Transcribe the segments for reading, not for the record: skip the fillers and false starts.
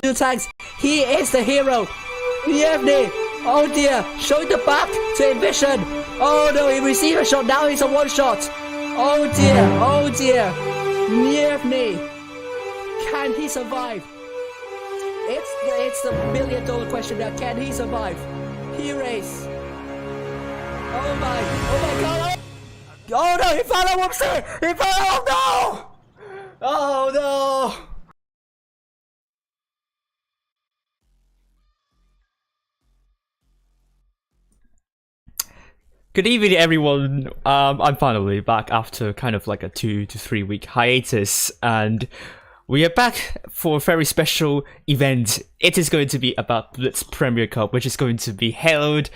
two tanks. He is the hero. Yevny. Oh dear. Showing the back to Ambition. Oh no, he received a shot. Now he's a one shot. Oh dear. Oh dear. Yevny. Can he survive? It's the $1 million question now. Can he survive? He race. Oh my god. Oh no, he fell out. Whoopsie. He fell out. No. Oh no. Good evening, everyone. I'm finally back after kind of like a 2 to 3 week hiatus, and we are back for a very special event. It is going to be about Blitz Premier Cup, which is going to be held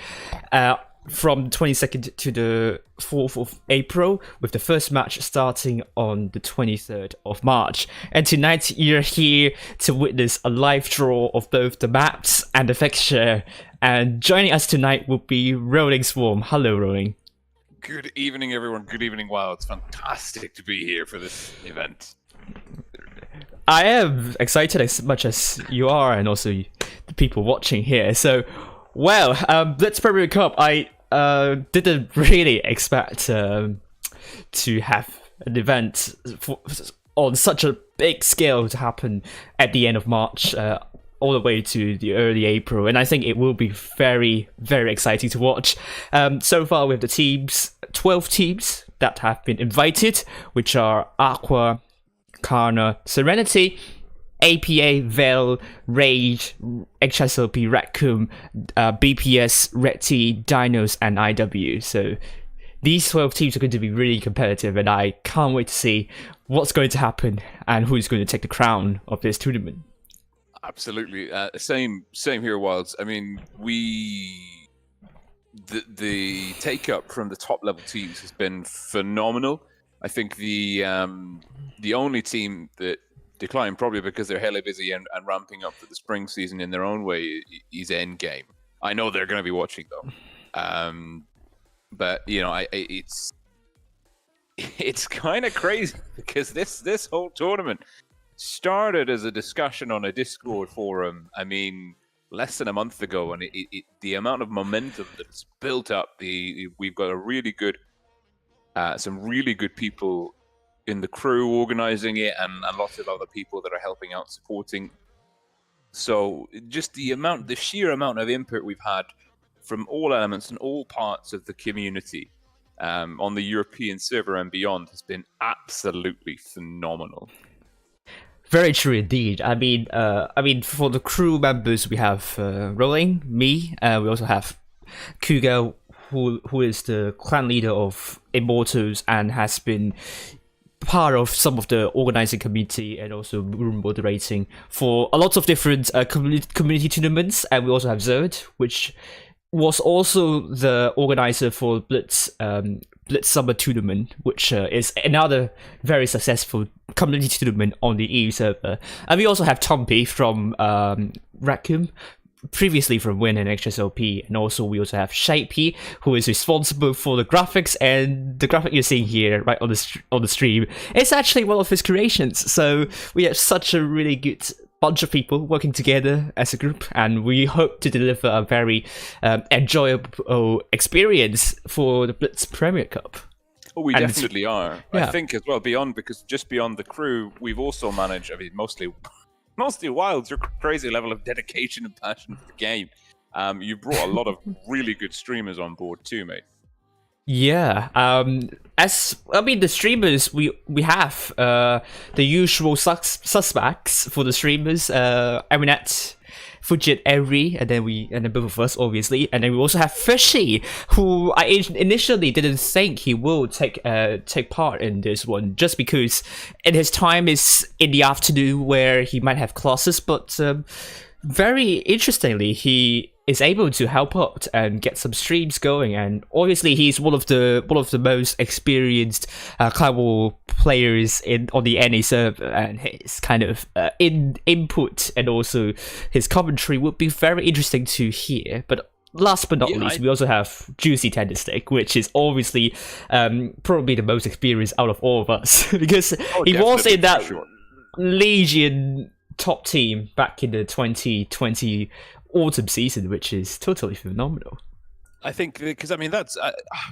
from 22nd to the 4th of April, with the first match starting on the 23rd of March. And tonight you're here to witness a live draw of both the maps and the fixture. And joining us tonight will be RollingSwarm. Hello, Rolling. Good evening, everyone. Good evening. Wow, it's fantastic to be here for this event. I am excited as much as you are, and also the people watching here. So, well, Blitz Premier Cup, I didn't really expect to have an event on such a big scale to happen at the end of March, all the way to the early April, and I think it will be very, very exciting to watch. So far, we have the teams, 12 teams that have been invited, which are AQVA, CARNA, Serenity, APA, Vel, Rage, HSOP, Raccoon, BPS, Red T, DIN0S and IW. So these 12 teams are going to be really competitive, and I can't wait to see what's going to happen and who's going to take the crown of this tournament. Absolutely. Same here, Wilds. I mean, the take up from the top level teams has been phenomenal. I think the only team that declined, probably because they're hella busy and ramping up for the spring season in their own way, is Endgame. I know they're going to be watching though. But you know, it's kind of crazy because this whole tournament started as a discussion on a Discord forum, I mean, less than a month ago, and the amount of momentum that's built up, we've got a really good, some really good people in the crew organizing it, and a lot of other people that are helping out, supporting. So just the sheer amount of input we've had from all elements and all parts of the community on the European server and beyond has been absolutely phenomenal. Very true indeed. I mean, for the crew members, we have Rolling, me. We also have Kuga, who is the clan leader of Immortals and has been part of some of the organizing committee and also room moderating for a lot of different community tournaments. And we also have Zerd, which was also the organizer for Blitz Summer Tournament, which is another very successful community tournament on the EU server. And we also have Tompi from Raccoon, previously from Win and HSOP, and also we also have Shapey, who is responsible for the graphics, and the graphic you're seeing here right on the stream is actually one of his creations. So we have such a really good bunch of people working together as a group, and we hope to deliver a very enjoyable experience for the Blitz Premier Cup. Oh, we definitely are. Yeah. I think as well, because just beyond the crew, we've also managed, I mean, mostly Wilds, your crazy level of dedication and passion for the game. You brought a lot of really good streamers on board too, mate. Yeah, the streamers, we have the usual suspects for the streamers, Eminet, Fujit, Eri, and then both of us, obviously, and then we also have Fishy, who I initially didn't think he will take part in this one, just because in his time is in the afternoon where he might have classes, but very interestingly, he is able to help out and get some streams going, and obviously he's one of the most experienced Clan War players on the NA server, and his kind of input and also his commentary would be very interesting to hear. But last but not least, we also have Juicy Tenderstick, which is obviously probably the most experienced out of all of us because he was in that Legion top team back in the 2020 autumn season, which is totally phenomenal. I think because I mean that's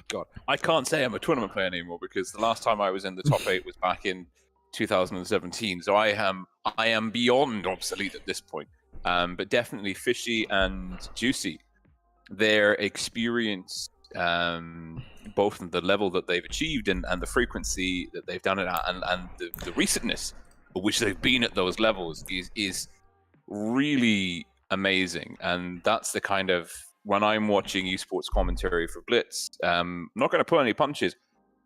God, I can't say I'm a tournament player anymore because the last time I was in the top 8 was back in 2017. So I am beyond obsolete at this point. But definitely Fishy and Juicy, their experience, both in the level that they've achieved and the frequency that they've done it at, and the recentness at which they've been at those levels is really amazing. And that's the kind of, when I'm watching esports commentary for Blitz, I'm not going to pull any punches.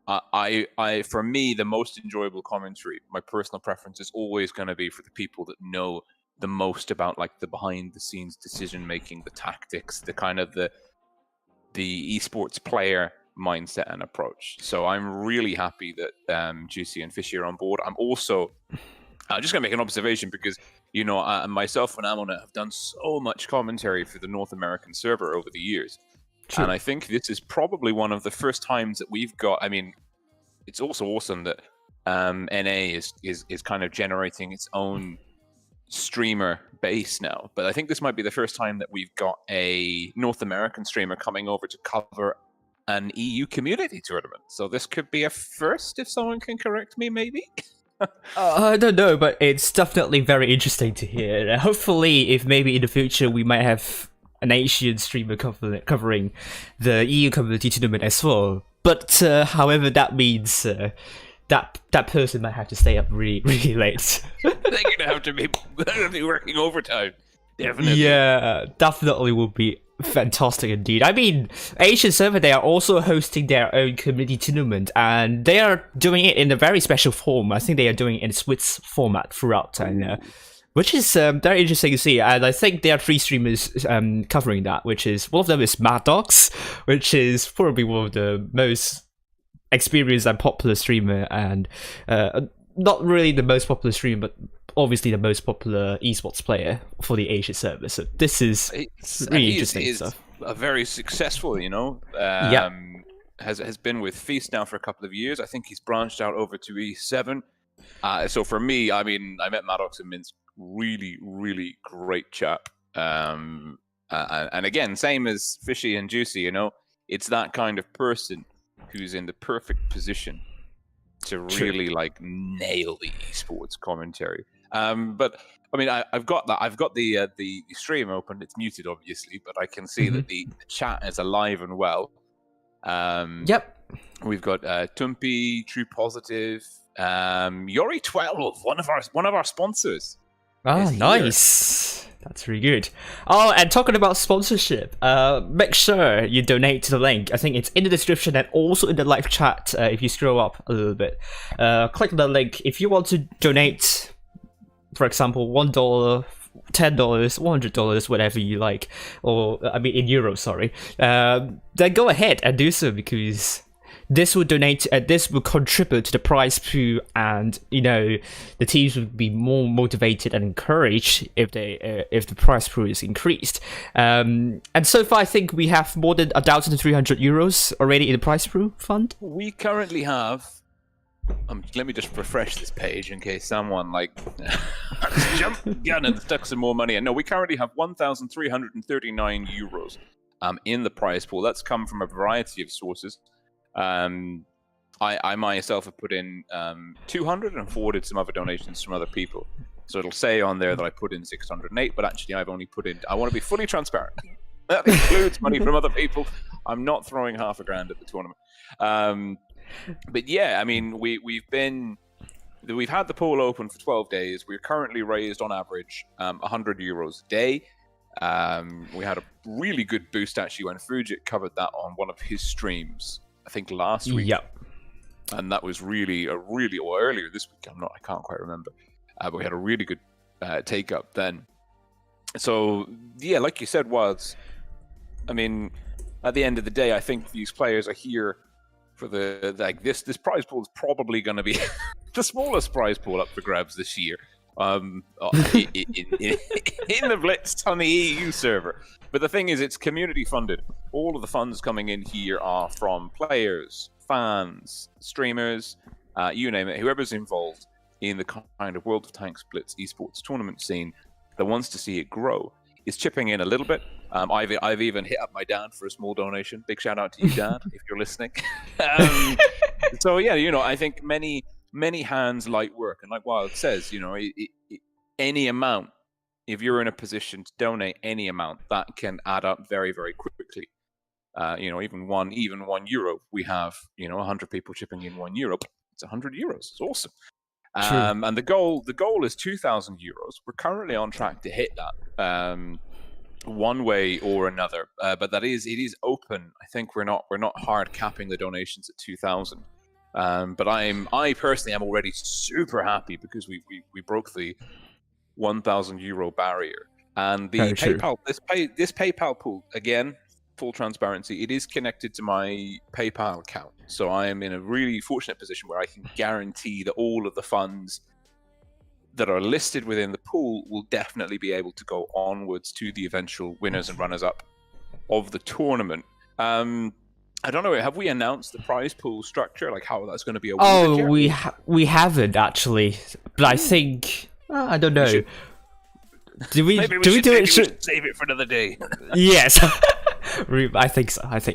For me, the most enjoyable commentary, my personal preference is always going to be for the people that know the most about like the behind the scenes decision making, the tactics, the kind of the esports player mindset and approach. So I'm really happy that Juicy and Fishy are on board. I'm also just going to make an observation because, you know, myself and Amona have done so much commentary for the North American server over the years. True. And I think this is probably one of the first times that we've got, I mean, it's also awesome that NA is kind of generating its own streamer base now. But I think this might be the first time that we've got a North American streamer coming over to cover an EU community tournament. So this could be a first, if someone can correct me, maybe? I don't know, but it's definitely very interesting to hear. Hopefully, if maybe in the future we might have an Asian streamer covering the EU community tournament as well. But however, that means that person might have to stay up really, really late. They're gonna have to be working overtime. Definitely. Yeah, definitely will be fantastic indeed. I mean, Asian server, they are also hosting their own community tournament, and they are doing it in a very special form. I think they are doing it in Swiss format throughout, and which is very interesting to see. And I think there are 3 streamers covering that, which is, one of them is Mad Dogs, which is probably one of the most experienced and popular streamer, and not really the most popular streamer, but obviously the most popular esports player for the Asia server. So this is really interesting stuff. A very successful, you know. Has been with Feast now for a couple of years. I think he's branched out over to E7. So for me, I mean, I met Maddox in Minsk. Really, really great chap. And again, same as Fishy and Juicy, you know, it's that kind of person who's in the perfect position to really like nail the esports commentary. But I mean, I've got the stream open. It's muted, obviously, but I can see that the chat is alive and well. Yep. We've got Tumpy, True Positive, Yori12, one of our sponsors. Oh, nice. That's really good. Oh, and talking about sponsorship, make sure you donate to the link. I think it's in the description and also in the live chat. If you scroll up a little bit, click the link. If you want to donate, for example, $1, $10, $100, whatever you like, or I mean in euros, sorry, then go ahead and do so, because this will this will contribute to the prize pool, and you know the teams will be more motivated and encouraged if the prize pool is increased. And so far, I think we have more than 1,300 euros already in the prize pool fund. We currently have. Let me just refresh this page in case someone like jumped the gun and stuck some more money in. No, we currently have 1,339 euros in the prize pool. That's come from a variety of sources. I myself have put in 200 and forwarded some other donations from other people. So it'll say on there that I put in 608, but actually I've only put in, I want to be fully transparent. That includes money from other people. I'm not throwing half a grand at the tournament. But yeah, I mean, we've had the pool open for 12 days. We're currently raised on average 100 euros a day. We had a really good boost actually when Fujit covered that on one of his streams, I think last week. Yep. And that was really or earlier this week. I can't quite remember. But we had a really good take up then. So yeah, like you said, Wilds, I mean, at the end of the day, I think these players are here for the this prize pool is probably going to be the smallest prize pool up for grabs this year. In the Blitz on the EU server. But the thing is, it's community funded. All of the funds coming in here are from players, fans, streamers, you name it, whoever's involved. in the kind of World of Tanks Blitz esports tournament scene that wants to see it grow is chipping in a little bit. I've even hit up my dad for a small donation. Big shout out to you, Dad, if you're listening. So yeah, I think many hands light work, and like Wild says, any amount, if you're in a position to donate any amount, that can add up very, very quickly. Even one euro, we have 100 people chipping in €1. It's 100 euros. It's awesome. And the goal is 2,000 euros. We're currently on track to hit that one way or another, but it is open. I think we're not hard capping the donations at 2,000. But I personally am already super happy because we broke the 1,000 euro barrier, and the PayPal this PayPal pool, again, full transparency, it is connected to my PayPal account. So I am in a really fortunate position where I can guarantee that all of the funds that are listed within the pool will definitely be able to go onwards to the eventual winners and runners-up of the tournament. I don't know, have we announced the prize pool structure, like how that's going to be awarded yet? We haven't actually, but I think I don't know. Do we save it for another day? Yes. I think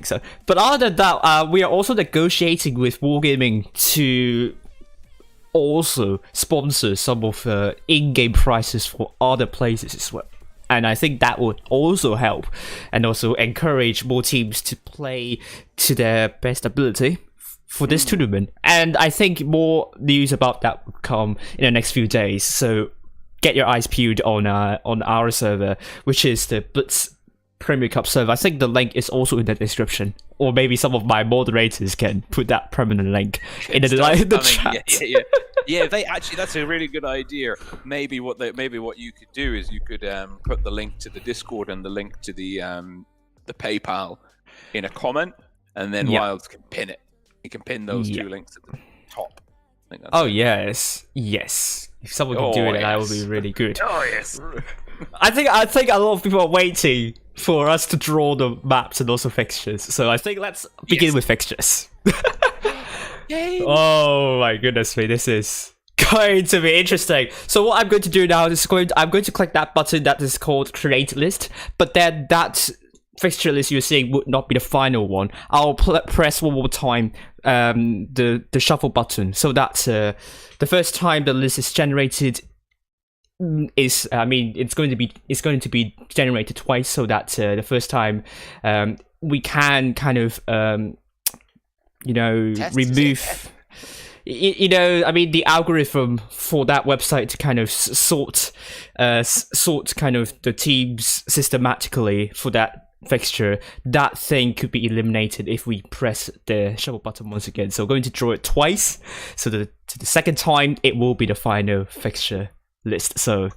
so. But other than that, we are also negotiating with Wargaming to also sponsor some of the in-game prizes for other places as well. And I think that would also help and also encourage more teams to play to their best ability for this tournament. And I think more news about that will come in the next few days. So get your eyes peeled on our server, which is the Blitz Premier Cup server. I think the link is also in the description, or maybe some of my moderators can put that permanent link in the chat. Yeah, that's a really good idea. Maybe what you could do is you could put the link to the Discord and the link to the PayPal in a comment, and then Wilds can pin it. He can pin those two links at the top. Yes. If someone can do it, that would be really good. Oh yes. I think a lot of people are waiting for us to draw the maps and also fixtures. So I think let's begin with fixtures. Yay. Oh my goodness me, this is going to be interesting. So what I'm going to do now is I'm going to click that button that is called Create List, but then that fixture list you're seeing would not be the final one. I'll press one more time the shuffle button, so that the first time the list is generated is it's going to be generated twice, so that the first time we can kind of remove the algorithm for that website to kind of sort kind of the teams systematically for that fixture. That thing could be eliminated if we press the shuffle button once again. So we're going to draw it twice, so the second time it will be the final fixture list. So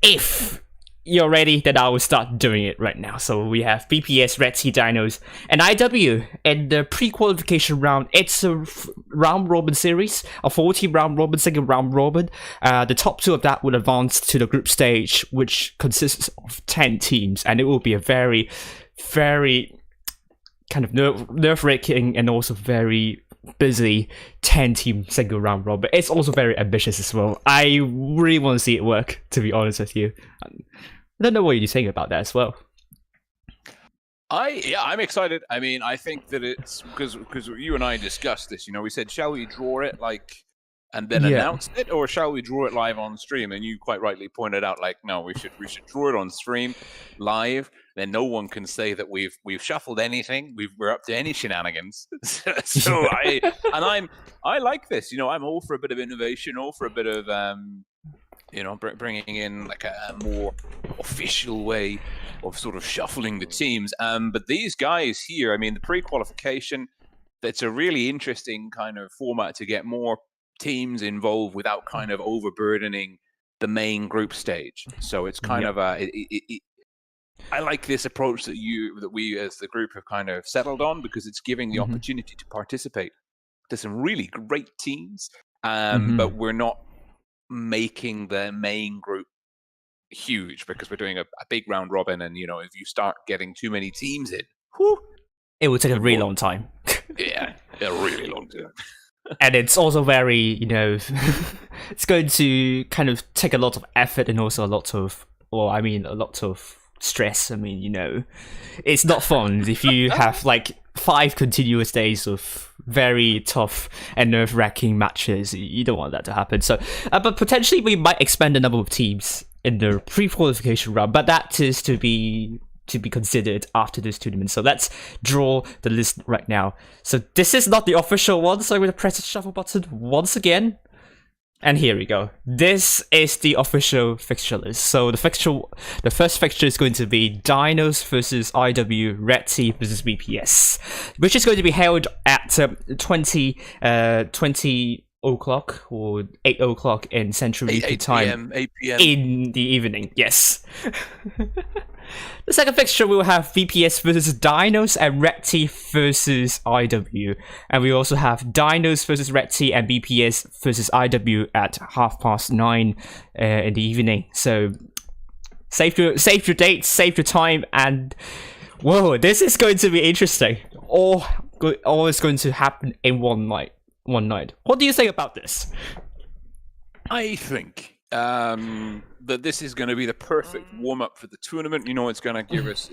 if you're ready, then I will start doing it right now. So we have BPS, Red Sea DIN0S, and IW in the pre-qualification round. It's a round robin series, a 40 round robin, second round robin. The top two of that will advance to the group stage, which consists of 10 teams, and it will be a very, very kind of nerve-wracking and also very busy 10-team single round robin. It's also very ambitious as well. I really want to see it work, to be honest with you. I don't know what you think about that as well. I'm excited. I mean, I think that it's because you and I discussed this. We said, shall we draw it and then announce it, or shall we draw it live on stream? And you quite rightly pointed out, no, we should draw it on stream live. Then no one can say that we've shuffled anything. We're up to any shenanigans. So I like this. I'm all for a bit of innovation, all for a bit of bringing in like a more official way of sort of shuffling the teams. But these guys here, the pre-qualification, that's a really interesting kind of format to get more teams involved without kind of overburdening the main group stage. So it's kind of I like this approach that we as the group have kind of settled on, because it's giving the opportunity to participate to some really great teams, but we're not making the main group huge, because we're doing a big round robin, and if you start getting too many teams in, it will take a really long time. Yeah, a really long time. And it's also very, you know, it's going to kind of take a lot of effort and also a lot of stress. I mean, you know, it's not fun if you have like 5 continuous days of very tough and nerve-wracking matches. You don't want that to happen. So, but potentially we might expand the number of teams in the pre-qualification round, but that is to be considered after this tournament. So let's draw the list right now. So this is not the official one, so I'm going to press the shuffle button once again. And here we go. This is the official fixture list. So the first fixture is going to be DIN0S versus IW, Red Team versus BPS, which is going to be held at 20 o'clock or 8 o'clock in Central UK time. 8 p.m. In the evening, yes. The second fixture will have VPS versus DIN0S and Red Team versus IW. And we also have DIN0S versus Red Team and BPS versus IW at 9:30 in the evening. So save your dates, save your time, and whoa, this is going to be interesting. All is going to happen in one night. What do you think about this? I think that this is going to be the perfect warm up for the tournament. You know, it's going to give us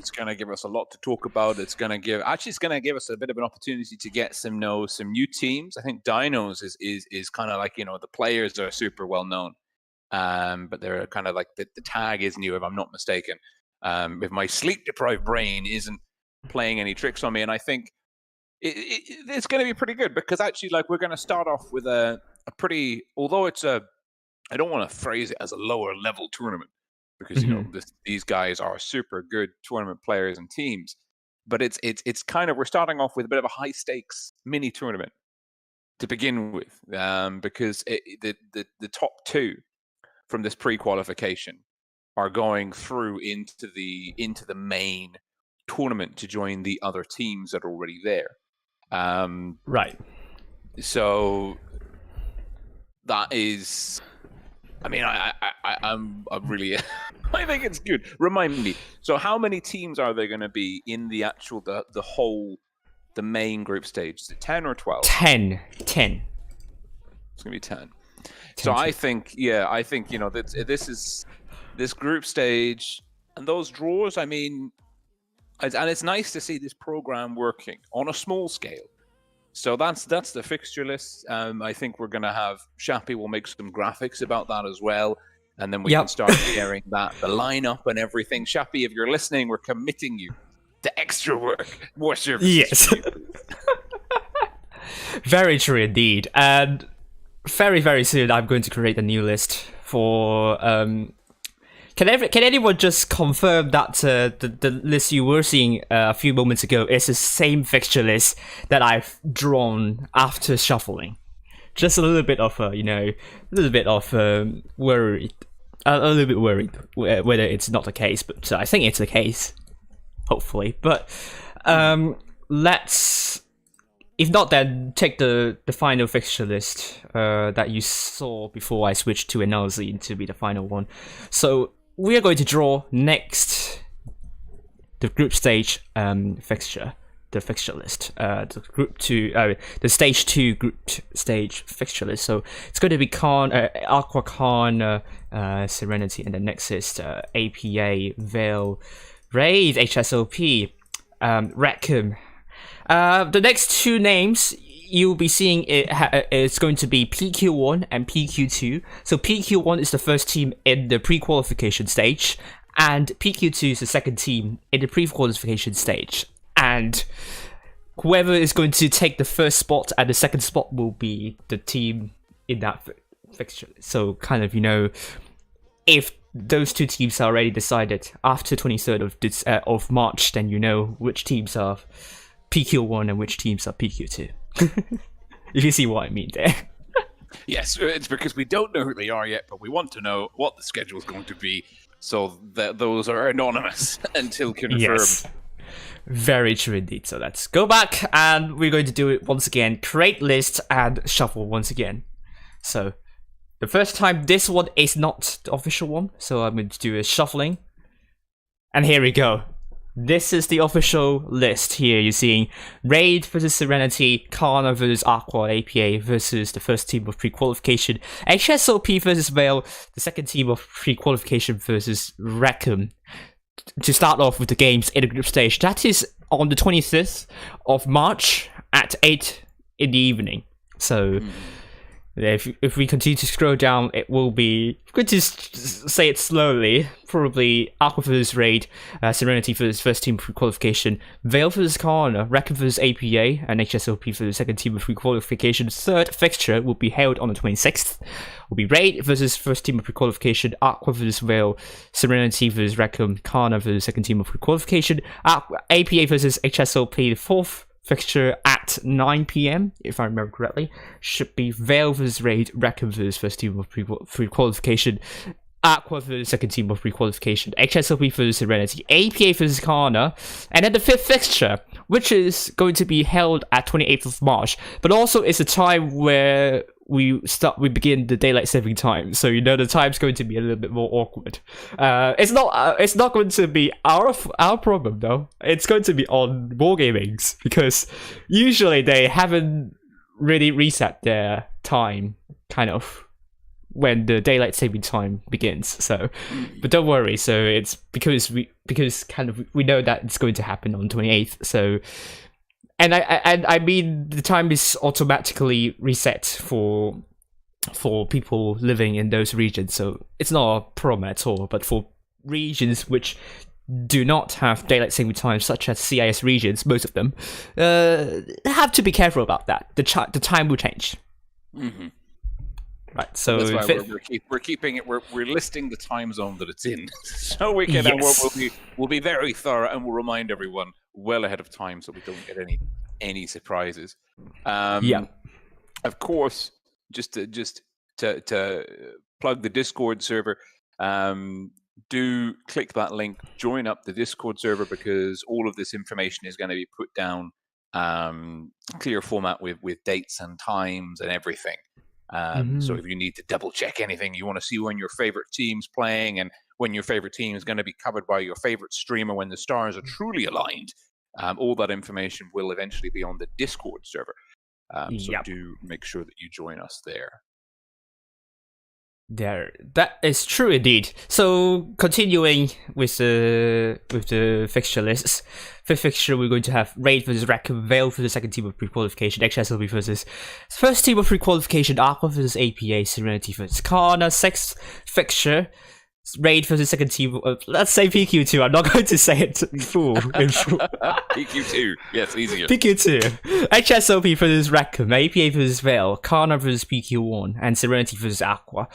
a lot to talk about. It's going to give us a bit of an opportunity to get some new teams. I think DIN0S is kind of like, you know, the players are super well known, but they're kind of like the tag is new, if I'm not mistaken. If my sleep deprived brain isn't playing any tricks on me, and I think it's going to be pretty good, because actually, like, we're going to start off with a pretty, although it's I don't want to phrase it as a lower level tournament, because you know these guys are super good tournament players and teams, but it's kind of, we're starting off with a bit of a high stakes mini tournament to begin with, because the top 2 from this pre-qualification are going through into the main tournament to join the other teams that are already there. Right. So that is, I mean, I'm really, I think it's good. Remind me. So how many teams are there going to be in the actual, the main group stage? Is it 10 or 12? 10. It's going to be 10. So I think, you know, this group stage and those draws, I mean, and it's nice to see this program working on a small scale. So that's the fixture list. I think we're going to have, Shappy will make some graphics about that as well. And then we can start sharing the lineup and everything. Shappy, if you're listening, we're committing you to extra work, more services. Yes. Very true indeed. And very, very soon I'm going to create a new list for... Can anyone just confirm that the list you were seeing a few moments ago is the same fixture list that I've drawn after shuffling? Just a little bit of worried, a little bit worried whether it's not the case, but I think it's the case, hopefully. But let's, if not, then take the final fixture list that you saw before I switched to analysis to be the final one. So we are going to draw next the group stage fixture, the fixture list, the stage 2 group stage fixture list. So it's going to be Aqua, CARNA, Serenity, and the next is APA, Veil, Raid, HSOP, Rackham. The next 2 names you'll be seeing it's going to be PQ1 and PQ2. So PQ1 is the first team in the pre-qualification stage, and PQ2 is the second team in the pre-qualification stage. And whoever is going to take the first spot and the second spot will be the team in that fixture. So kind of, you know, if those 2 teams are already decided after 23rd of March, then you know which teams are PQ1 and which teams are PQ2. If you see what I mean there. Yes, it's because we don't know who they are yet, but we want to know what the schedule is going to be, so that those are anonymous until confirmed. Yes. Very true indeed. So let's go back, and we're going to do it once again. Create list and shuffle once again. So the first time, this one is not the official one, so I'm going to do a shuffling. And here we go. this is the official list here. You're seeing Raid versus Serenity, CARNA versus Aqua, APA versus the first team of pre-qualification, HSOP versus Vale, the second team of pre-qualification versus Rackham. To start off with the games in the group stage, that is on the 25th of March at 8 in the evening. So if we continue to scroll down, it will be, I'm going to say it slowly, probably Aqua versus Raid, Serenity versus first team pre-qualification, Vale versus CARNA, Rackham versus APA, and HSOP for the second team of pre-qualification. Third fixture will be held on the 26th. Will be Raid versus first team of pre-qualification, Aqua versus Vale, Serenity versus Rackham, CARNA versus second team of pre-qualification, APA versus HSOP. The fourth fixture at 9 p.m, if I remember correctly, should be Vale versus Raid, Rackham versus first team of pre-qualification, Aqua versus second team of pre-qualification, HSOP versus Serenity, APA versus CARNA, and then the fifth fixture, which is going to be held at 28th of March, but also it's a time where we begin the daylight saving time, so the time's going to be a little bit more awkward. It's not going to be our problem though. It's going to be on Wargaming's, because usually they haven't really reset their time kind of when the daylight saving time begins. So, but don't worry. So it's because we know that it's going to happen on 28th. So. And I mean, the time is automatically reset for people living in those regions, so it's not a problem at all. But for regions which do not have daylight saving time, such as CIS regions, most of them, have to be careful about that. The time will change. Mm-hmm. Right, so that's why we're keeping it. We're listing the time zone that it's in, so we can. We'll be very thorough, and we'll remind everyone well ahead of time, so we don't get any surprises. Of course, just to plug the Discord server. Do click that link, join up the Discord server, because all of this information is going to be put down clear format with dates and times and everything. So if you need to double check anything, you want to see when your favorite team's playing and when your favorite team is going to be covered by your favorite streamer when the stars are truly aligned, all that information will eventually be on the Discord server. So do make sure that you join us there. That is true indeed. So continuing with the fixture lists, fifth fixture we're going to have Raid versus Rackham, Vale for the second team of pre-qualification, HSOP versus first team of pre-qualification, Aqua versus APA, Serenity versus CARNA. Sixth fixture, Raid versus second team of, let's say PQ2. I'm not going to say it full. PQ2, yes, easier. PQ2, HSOP versus Rackham, APA versus Vale, CARNA versus PQ1, and Serenity versus Aqua.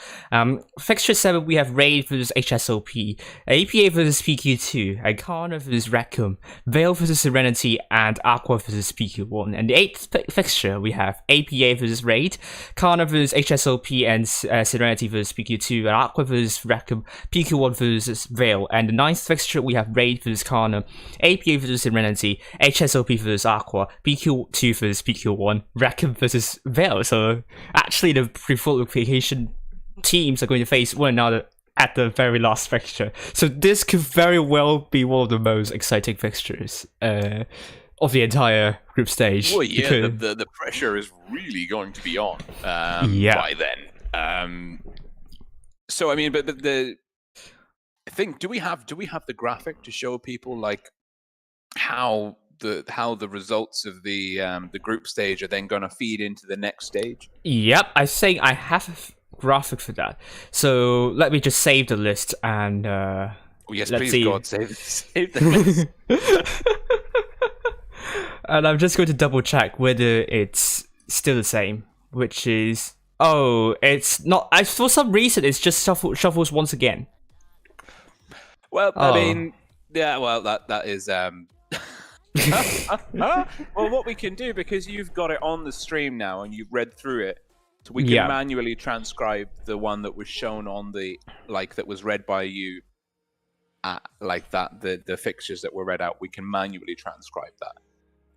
Fixture 7 we have Raid versus HSOP, APA versus PQ2, and CARNA versus Rackham, Vale versus Serenity, and Aqua versus PQ1. And the 8th fixture we have APA versus Raid, CARNA versus HSOP, and Serenity versus PQ2, and Aqua versus Rackham, PQ1 versus Vale. And the 9th fixture we have Raid versus CARNA, APA versus Serenity, HSOP versus Aqua, PQ2 versus PQ1, Rackham versus Vale. So actually the pre-qualification teams are going to face one another at the very last fixture. So this could very well be one of the most exciting fixtures of the entire group stage. Well, yeah, the pressure is really going to be on by then. So I mean, but the thing, do we have the graphic to show people like how the results of the group stage are then going to feed into the next stage? Yep, I think I have a graphic for that. So let me just save the list and yes, let's please, see. God, save the list. And I'm just going to double check whether it's still the same, which is, oh, it's not. For some reason, it's just shuffles once again. Well, I mean, yeah. Well, that is. Well, what we can do, because you've got it on the stream now and you've read through it, so we can manually transcribe the one that was shown on the that was read by you. The fixtures that were read out, we can manually transcribe that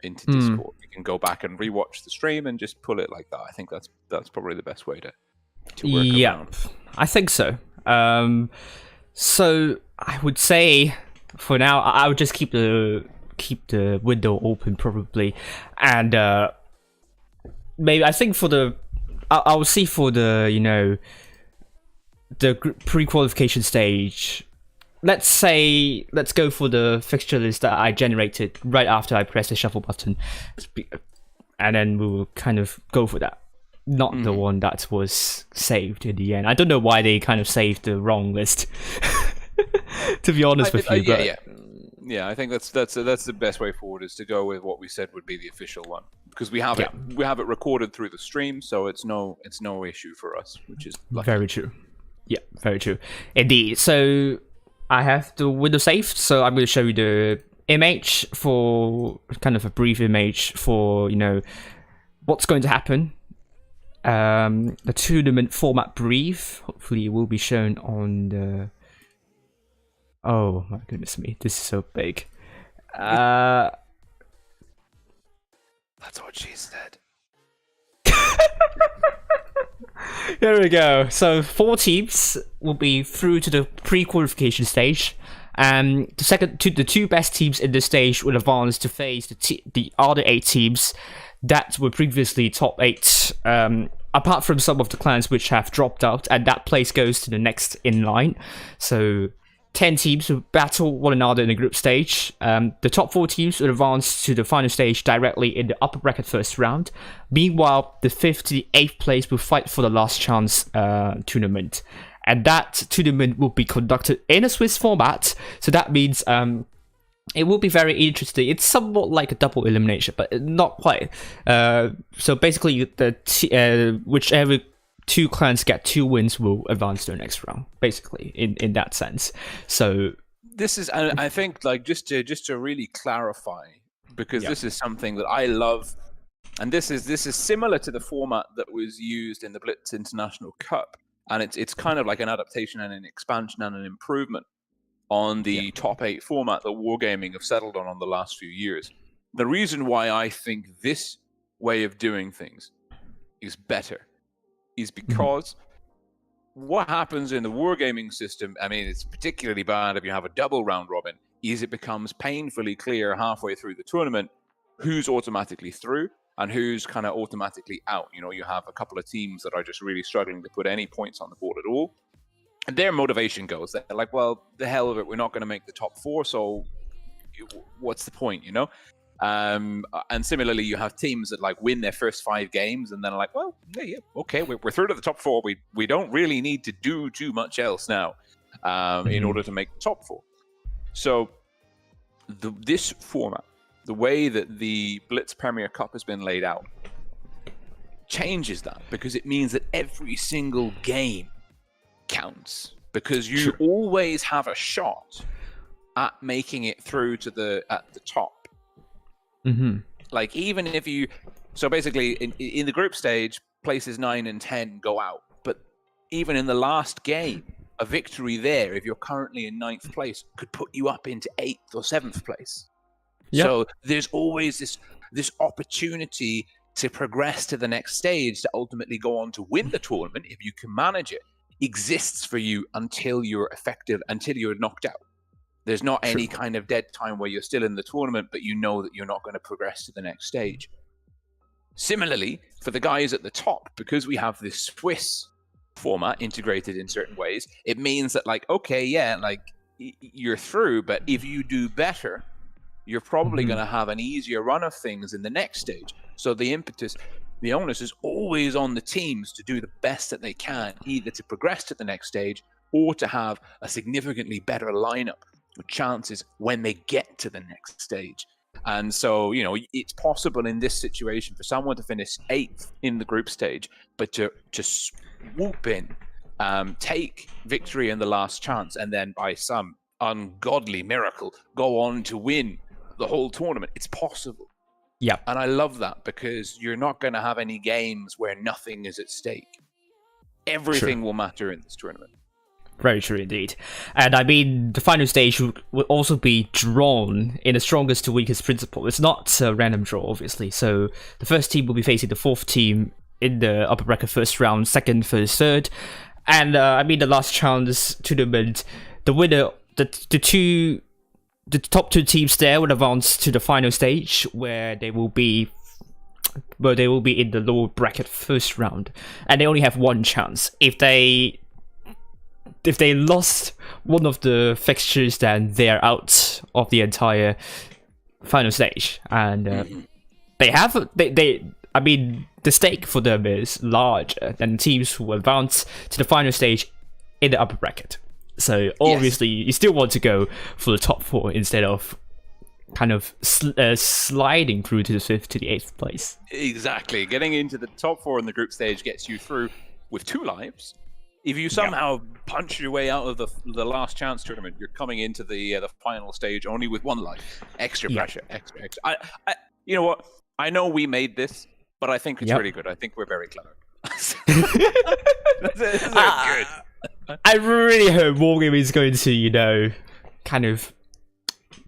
into Discord. We can go back and rewatch the stream and just pull it like that. I think that's probably the best way to work around. I think so. So I would say for now, I would just keep the window open probably, and maybe I think for the I would see for the the pre-qualification stage. Let's go for the fixture list that I generated right after I press the shuffle button, and then we will kind of go for that. Not the one that was saved in the end. I don't know why they kind of saved the wrong list. To be honest with you, yeah. I think that's the best way forward, is to go with what we said would be the official one, because we have it recorded through the stream, so it's no issue for us, which is lucky. Very true. Yeah, very true indeed. So I have the window saved, so I'm going to show you the image, for kind of a brief image for what's going to happen. The tournament format brief. Hopefully it will be shown on the... Oh my goodness me, this is so big. That's what she said. Here we go. So 4 teams will be through to the pre-qualification stage. The 2 best teams in this stage will advance to face the other 8 teams that were previously top 8. Apart from some of the clans which have dropped out, and that place goes to the next in line. So 10 teams will battle one another in the group stage. The top 4 teams will advance to the final stage directly in the upper bracket first round. Meanwhile, the 5th to the 8th place will fight for the last chance tournament. And that tournament will be conducted in a Swiss format. So that means it will be very interesting. It's somewhat like a double elimination, but not quite. So basically, whichever 2 clans get 2 wins will advance to the next round, basically, in that sense. So this is, and I think, like, just to really clarify, because this is something that I love, and this is similar to the format that was used in the Blitz International Cup, and it's kind of like an adaptation and an expansion and an improvement on the top 8 format that Wargaming have settled on the last few years. The reason why I think this way of doing things is better is because what happens in the Wargaming system, I mean, it's particularly bad if you have a double round robin, is it becomes painfully clear halfway through the tournament who's automatically through and who's kind of automatically out. You have a couple of teams that are just really struggling to put any points on the board at all. And their motivation goes, they're like, well, the hell of it, we're not going to make the top 4, so what's the point, And similarly, you have teams that like win their first 5 games and then are like, well, yeah, okay, we're through to the top 4. We don't really need to do too much else now in order to make the top 4. So this format, the way that the Blitz Premier Cup has been laid out, changes that, because it means that every single game counts, because you always have a shot at making it through to at the top. Like, even if you, so basically in the group stage, places 9 and 10 go out, but even in the last game, a victory there, if you're currently in 9th place, could put you up into 8th or 7th place. So there's always this opportunity to progress to the next stage, to ultimately go on to win the tournament, if you can manage it, exists for you until you're effective, until you're knocked out. There's not any kind of dead time where you're still in the tournament, but you know that you're not going to progress to the next stage. Similarly, for the guys at the top, because we have this Swiss format integrated in certain ways, it means that, like, okay, yeah, like, you're through, but if you do better, you're probably going to have an easier run of things in the next stage. So the onus is always on the teams to do the best that they can, either to progress to the next stage or to have a significantly better lineup with chances when they get to the next stage. And so, it's possible in this situation for someone to finish 8th in the group stage, but to swoop in, take victory in the last chance, and then by some ungodly miracle, go on to win the whole tournament. It's possible. Yeah. And I love that, because you're not going to have any games where nothing is at stake. Everything will matter in this tournament. Very true indeed. And I mean, the final stage will also be drawn in the strongest to weakest principle. It's not a random draw, obviously. So the first team will be facing the 4th team in the upper bracket first round, 2nd, 1st, 3rd. And I mean, the last chance tournament, the winner, the 2 the top 2 teams there will advance to the final stage, where they will be in the lower bracket first round, and they only have one chance. If they lost one of the fixtures, then they're out of the entire final stage, and I mean, the stake for them is larger than teams who advance to the final stage in the upper bracket. So obviously, you still want to go for the top 4 instead of kind of sliding through to the 5th to the 8th place. Exactly. Getting into the top 4 in the group stage gets you through with 2 lives. If you somehow punch your way out of the last chance tournament, you're coming into the final stage only with 1 life. Extra pressure. Extra. I, you know what? I know we made this, but I think it's really good. I think we're very clever. This is good. I really hope Wargame is going to, kind of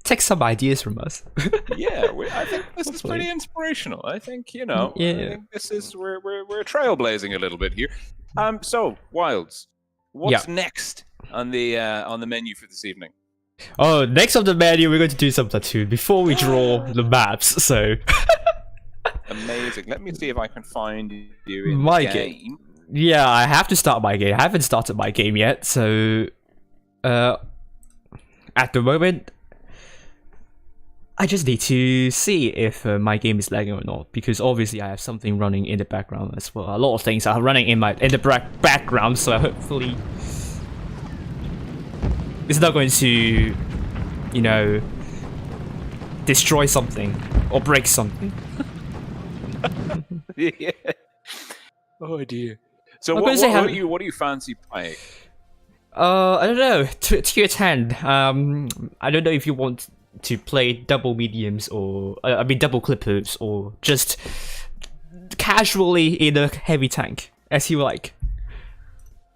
take some ideas from us. I think this is pretty inspirational. I think, I think this is we're trailblazing a little bit here. So Wilds, what's next on the menu for this evening? Oh, next on the menu, we're going to do some platoon before we draw the maps. So amazing. Let me see if I can find you in my game. Yeah, I have to start my game. I haven't started my game yet, so at the moment, I just need to see if my game is lagging or not, because obviously I have something running in the background as well. A lot of things are running in the background, so hopefully it's not going to, destroy something or break something. Yeah. Oh dear. So what do you fancy playing? I don't know. Tier 10. I don't know if you want to play double mediums or double clippers, or just casually in a heavy tank, as you like.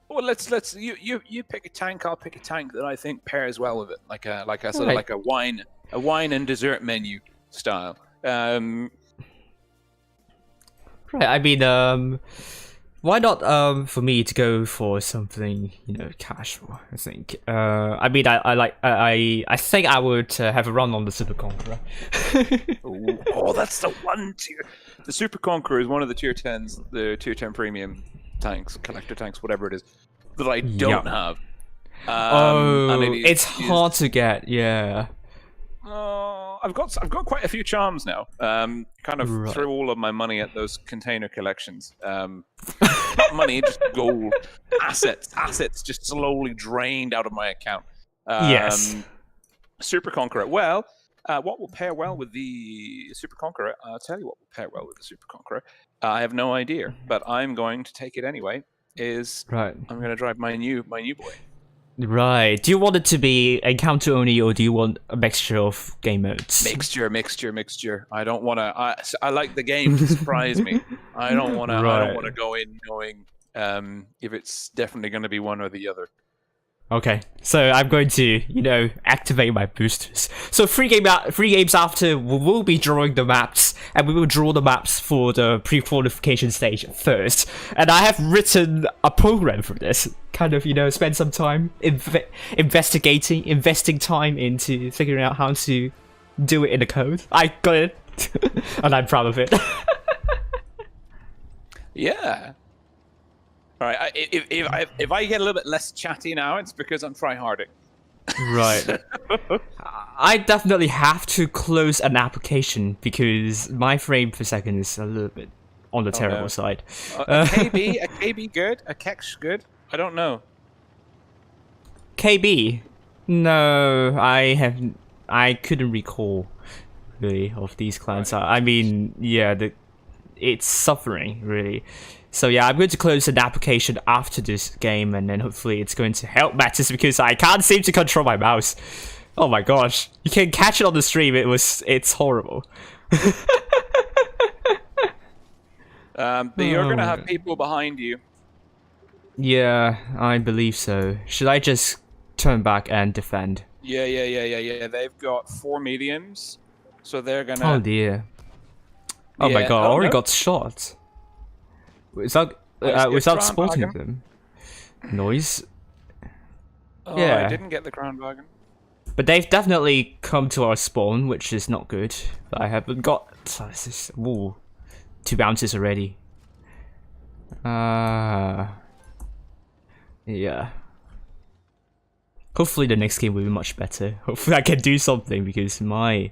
Well, let's you pick a tank. I'll pick a tank that I think pairs well with it, like a sort of like a wine and dessert menu style. Right. I mean, why not for me to go for something casual? I think. I mean, I think I would have a run on the Super Conqueror. Oh, that's the one tier. The Super Conqueror is one of the tier 10s, the tier 10 premium tanks, collector tanks, whatever it is, that I don't have. It's hard to get. Yeah. I've got quite a few charms now. Kind of threw all of my money at those container collections. Not money, just gold assets just slowly drained out of my account. Yes. Super Conqueror. Well, what will pair well with the Super Conqueror? I'll tell you what will pair well with the Super Conqueror. I have no idea, but I'm going to take it anyway. I'm going to drive my new boy. Right. Do you want it to be encounter only, or do you want a mixture of game modes? Mixture. I don't want to. I like the game to surprise me. I don't want to. I don't want to go in knowing if it's definitely going to be one or the other. Okay, so I'm going to, activate my boosters. So 3 games after, we will be drawing the maps, and we will draw the maps for the pre-qualification stage first. And I have written a program for this. Kind of, spend some time investing time into figuring out how to do it in the code. I got it, and I'm proud of it. Yeah. All right. If I get a little bit less chatty now, it's because I'm tryharding. Right. I definitely have to close an application because my frame per second is a little bit on the terrible side. A KB good? A Kex good? I don't know. KB? No, I couldn't recall really of these clans. Right. I mean, yeah, it's suffering really. So yeah, I'm going to close an application after this game, and then hopefully it's going to help matters because I can't seem to control my mouse. Oh my gosh, you can catch it on the stream. It's horrible. But you're gonna have people behind you. Yeah, I believe so. Should I just turn back and defend? Yeah. They've got 4 mediums, so they're gonna. Oh dear. Oh my god, I already got shot. Without spotting them. Noise. Oh, yeah. I didn't get the Crown Wagon. But they've definitely come to our spawn, which is not good. But I haven't got... Ooh, 2 bounces already. Yeah. Hopefully the next game will be much better. Hopefully I can do something because my...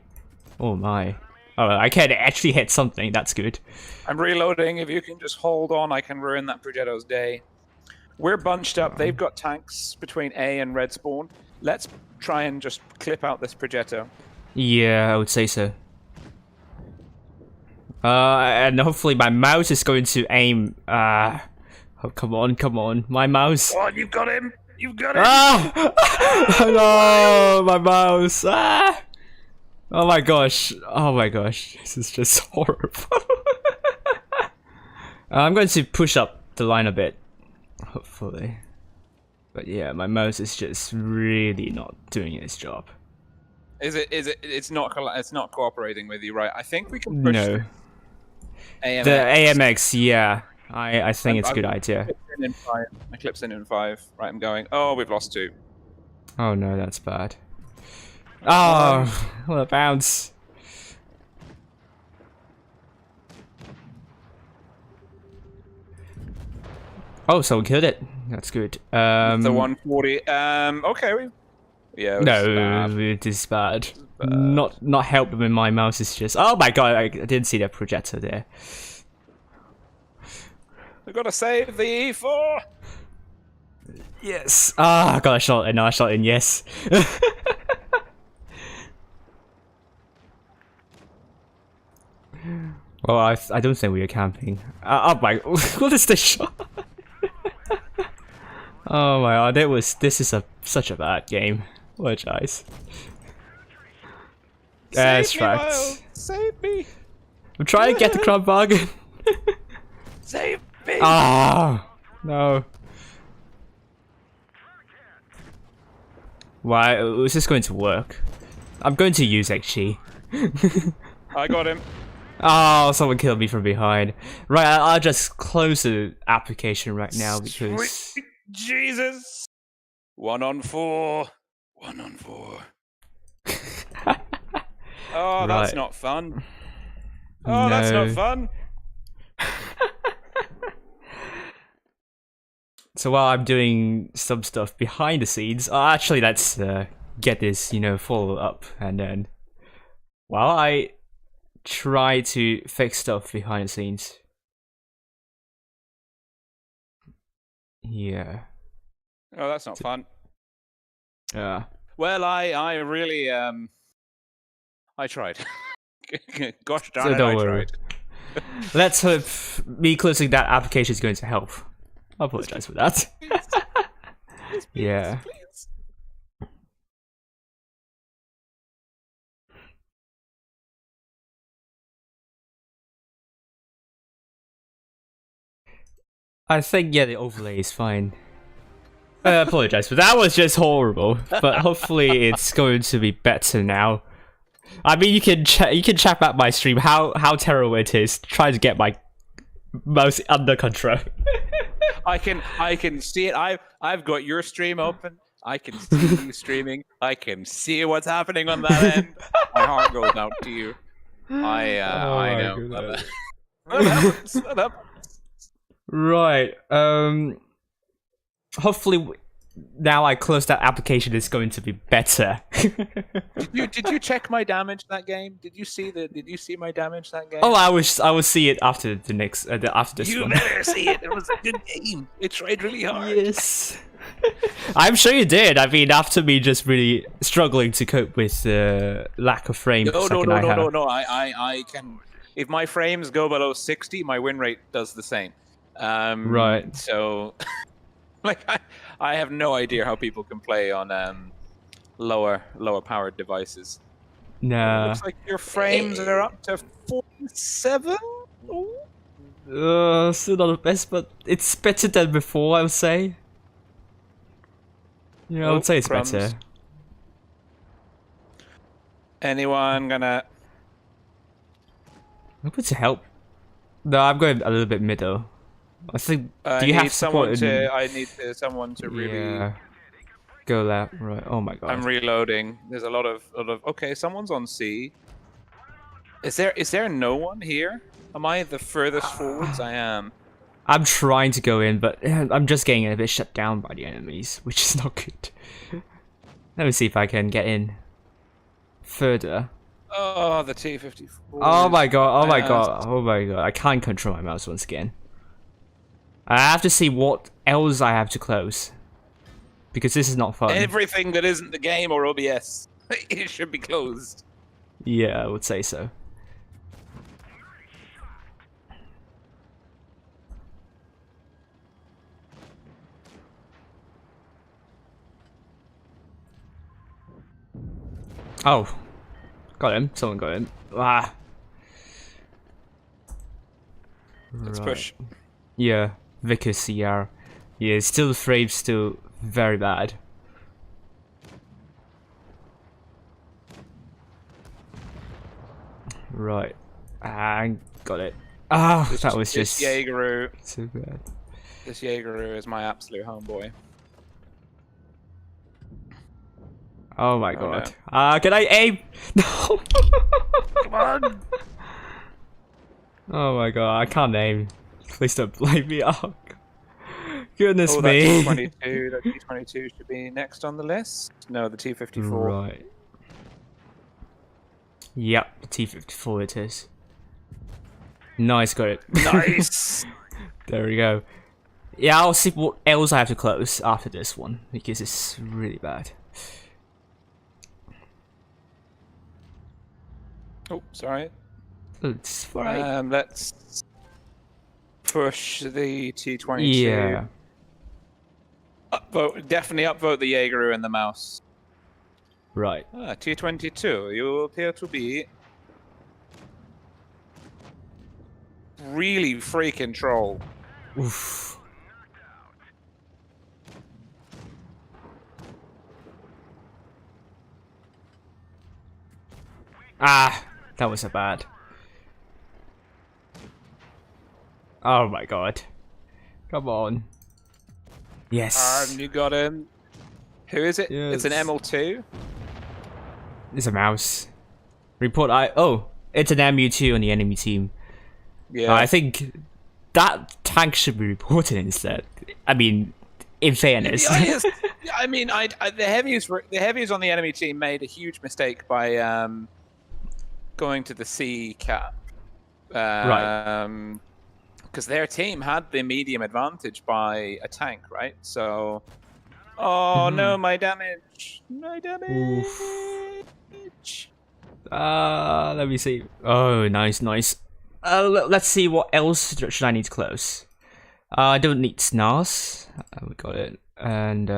Oh my. Oh, I can actually hit something. That's good. I'm reloading. If you can just hold on, I can ruin that Progetto's day. We're bunched up. They've got tanks between A and red spawn. Let's try and just clip out this Progetto. Yeah, I would say so. And hopefully my mouse is going to aim... Oh, come on, come on. My mouse. Oh, you've got him! You've got him! Ah! No, my mouse. Ah! Oh my gosh. Oh my gosh. This is just horrible. I'm going to push up the line a bit. Hopefully. But yeah, my mouse is just really not doing its job. It's not cooperating with you, right? I think we can push No. AMX. The AMX, yeah. I think it's a good idea. My clip's in 5. Right, I'm going. Oh, we've lost 2. Oh no, that's bad. Oh, what a bounce. Oh, someone killed it. That's good. The 140. Okay. Yeah. No, it is bad. Not helping when my mouse is just... Oh my god, I didn't see that projector there. We've got to save the E4. Yes. Ah, I got a shot in. No, I shot in. Yes. Well, I don't think we are camping. Oh my! What is this shot? Oh my god! This is such a bad game. Apologize. That's right. Save me! I'm trying to get the crab bargain. Save me! Ah, no. Why is this going to work? I'm going to use XG. I got him. Oh, someone killed me from behind. Right, I'll just close the application right now because... Sweet Jesus! 1 on 4. 1 on 4. Oh, that's not fun. Oh, that's not fun. So while I'm doing some stuff behind the scenes, actually let's get this, follow up, and then while I try to fix stuff behind the scenes. Yeah. Oh, that's not fun. Yeah. Well, I really I tried. Gosh darn So it, don't I worry. tried. Let's hope me closing that application is going to help. I apologize for that. Please, yeah. please. I think, yeah, the overlay is fine. I apologize, but that was just horrible. But hopefully it's going to be better now. I mean, you can check out my stream how terrible it is. Try to get my mouse under control. I can see it. I've got your stream open. I can see you streaming. I can see what's happening on that end. My heart goes out to you. I know. That happens. That happens. Right. Hopefully, now I close that application, it's going to be better. Did you check my damage that game? Did you see my damage that game? Oh, I will see it after the next after this you one. You better see it. It was a good game. It tried really hard. Yes. I'm sure you did. I mean, after me just really struggling to cope with the lack of frames. No. I can. If my frames go below 60, my win rate does the same. Right. So, like, I have no idea how people can play on lower powered devices. Nah. Looks like your frames are up to 47. Still not the best, but it's better than before, I would say. Yeah, I would say it's crumbs. better. Anyone gonna? I'm going to help. No, I'm going a little bit middle. I think. Do you have support? I need someone to really. Yeah. Go left, right. Oh my god. I'm reloading. There's a lot of. Okay, someone's on C. Is there no one here? Am I the furthest forwards? I am. I'm trying to go in, but I'm just getting a bit shut down by the enemies, which is not good. Let me see if I can get in further. Oh, the T-54. Oh my god, oh my god, oh my god. I can't control my mouse once again. I have to see what else I have to close. Because this is not fun. Everything that isn't the game or OBS, it should be closed. Yeah, I would say so. Oh. Got him. Someone got him. Ah. Let's push. Yeah. Vickers CR. Yeah, still the frame's still very bad. Right. I got it. Ah, that was just Jaegeru. so bad. This Jaegeru is my absolute homeboy. Oh my god. Can I aim? No. Come on. Oh my god, I can't aim. Please don't blame me. Oh, goodness Oh, me. that T-22, that T-22 should be next on the list. No, the T-54. Right. Yep, the T-54 it is. Nice, got it. Nice. There we go. Yeah, I'll see what else I have to close after this one, because it's really bad. Oh, sorry. It's fine. Let's push the T-22. Yeah. Upvote, definitely upvote the Jaegeru and the mouse. Right. T-22, you appear to be really freaking troll. Oof. Ah, that was a bad. Oh my god. Come on. Yes. You got him. Who is it? Yes. It's an ML2. It's a mouse. Report oh, it's an MU2 on the enemy team. Yeah. I think that tank should be reported instead. I mean, in fairness. Yes. I mean, the heavies on the enemy team made a huge mistake by going to the C cap. Right. Because their team had the medium advantage by a tank, right? So, oh no, my damage, my damage. Let me see. Oh, nice, nice. Let's see what else should I need to close. I don't need SNTY. We got it. And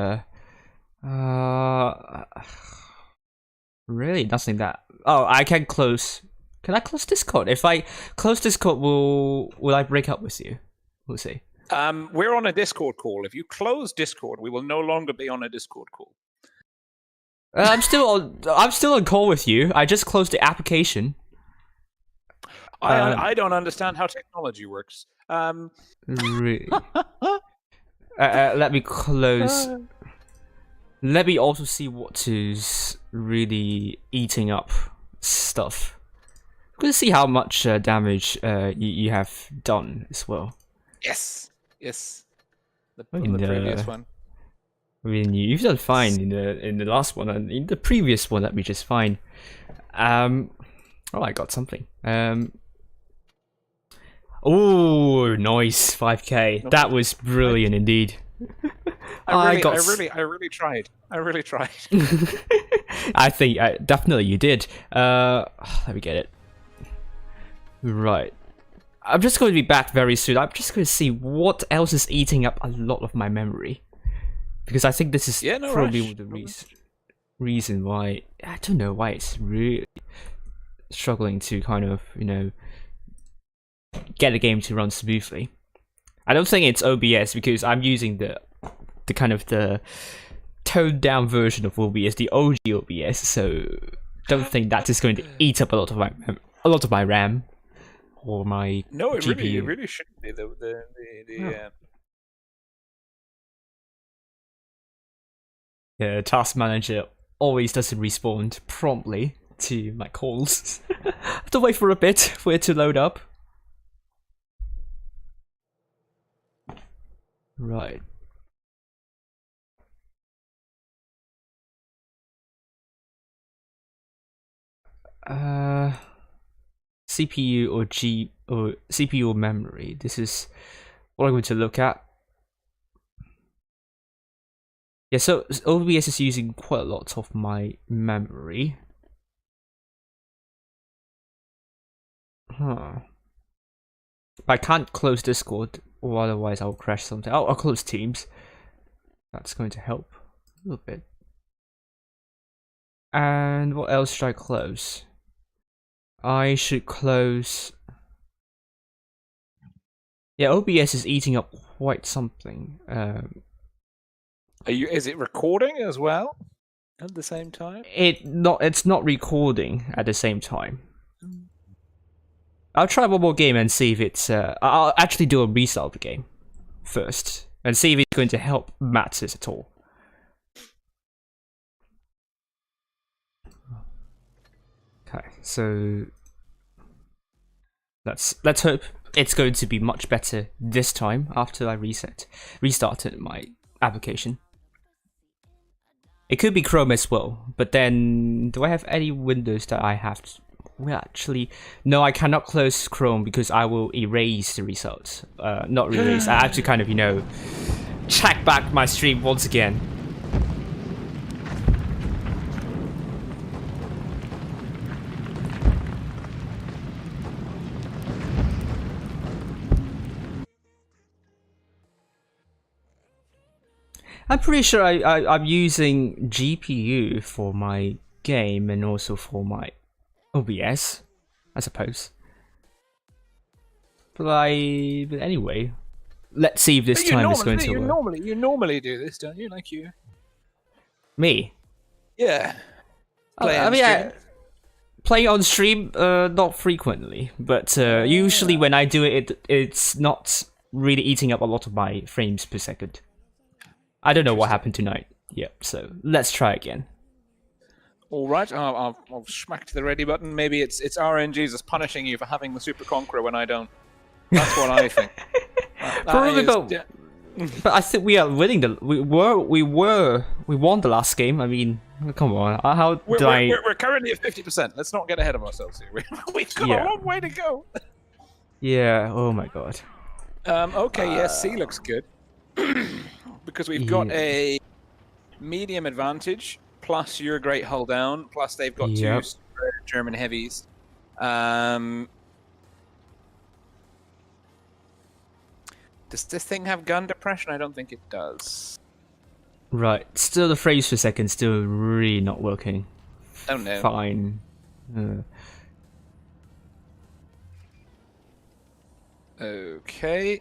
really nothing that. Oh, I can close. Can I close Discord? If I close Discord, will I break up with you? We'll see. We're on a Discord call. If you close Discord, we will no longer be on a Discord call. I'm still on call with you. I just closed the application. I don't understand how technology works. Really? Let me close. Let me also see what is really eating up stuff. We'll see how much damage you have done as well. Yes, yes. The In previous one. I mean, you've done fine in the last one, and in the previous one that we just fine. Oh, I got something. Oh, nice 5K. That was brilliant indeed. I really tried. I really tried. I think definitely you did. Let me get it. Right. I'm just going to be back very soon. I'm just going to see what else is eating up a lot of my memory. Because I think this is probably the reason why... I don't know why it's really struggling to kind of, you know, get the game to run smoothly. I don't think it's OBS because I'm using the kind of the toned down version of OBS, the OG OBS, so don't think that is going to eat up a lot of my RAM. Or my GPU. It really shouldn't be the task manager always doesn't respond promptly to my calls. I have to wait for a bit for it to load up. Right. CPU or CPU or memory. This is what I'm going to look at. Yeah, so OBS is using quite a lot of my memory. But I can't close Discord, or otherwise I'll crash something. I'll close Teams. That's going to help a little bit. And what else should I close? I should close... Yeah, OBS is eating up quite something. Is it recording as well at the same time? It's not recording at the same time. I'll try one more game and see if it's... I'll actually do a restart of the game first and see if it's going to help matters at all. Okay, so let's hope it's going to be much better this time after I restarted my application. It could be Chrome as well, but then do I have any windows that I have to... Well, actually, no, I cannot close Chrome because I will erase the results. Not erase, I have to kind of, you know, check back my stream once again. I'm pretty sure I'm using GPU for my game and also for my OBS, I suppose. But anyway, let's see if this time is going to work. You normally do this, don't you? Like you. Me? Yeah. Playing on stream, not frequently, but usually when I do it, it's not really eating up a lot of my frames per second. I don't know what happened tonight. Yep, so let's try again. All right, I'll smack to the ready button. Maybe it's RNGs that's punishing you for having the Super Conqueror when I don't. That's what I think. Probably, but I think we are winning we won the last game. I mean, come on. We're currently at 50%. Let's not get ahead of ourselves here. We've got a long way to go. Yeah. Oh my god. Okay. Yes. C looks good. Because we've got a medium advantage, plus you're a great hull down, plus they've got two German heavies. Does this thing have gun depression? I don't think it does. Right. Still the frames per second still really not working. Oh no. Fine. Okay.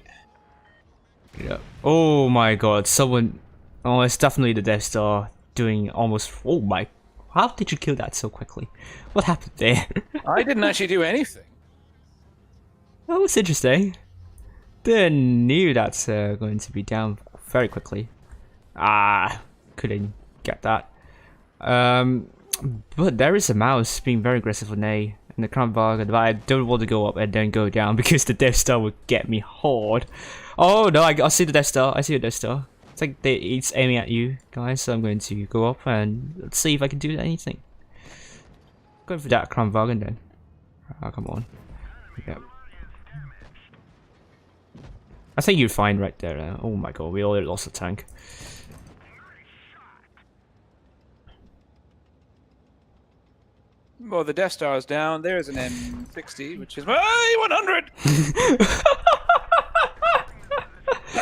Yeah. Oh my god, someone... Oh, it's definitely the Death Star doing almost... Oh my... How did you kill that so quickly? What happened there? I didn't actually do anything. That was interesting. Didn't knew that's going to be down very quickly. Couldn't get that. But there is a mouse being very aggressive on A in the Crown Bargain, but I don't want to go up and then go down because the Death Star would get me hard. Oh no, I see the Death Star. I see the Death Star. It's like it's aiming at you, guys. So I'm going to go up and let's see if I can do anything. Going for that Crown Bargain then. Come on. Yep. I think you're fine right there. Oh my god, we already lost a tank. Well, the Death Star is down. There's an M60, which is... Hey, 100!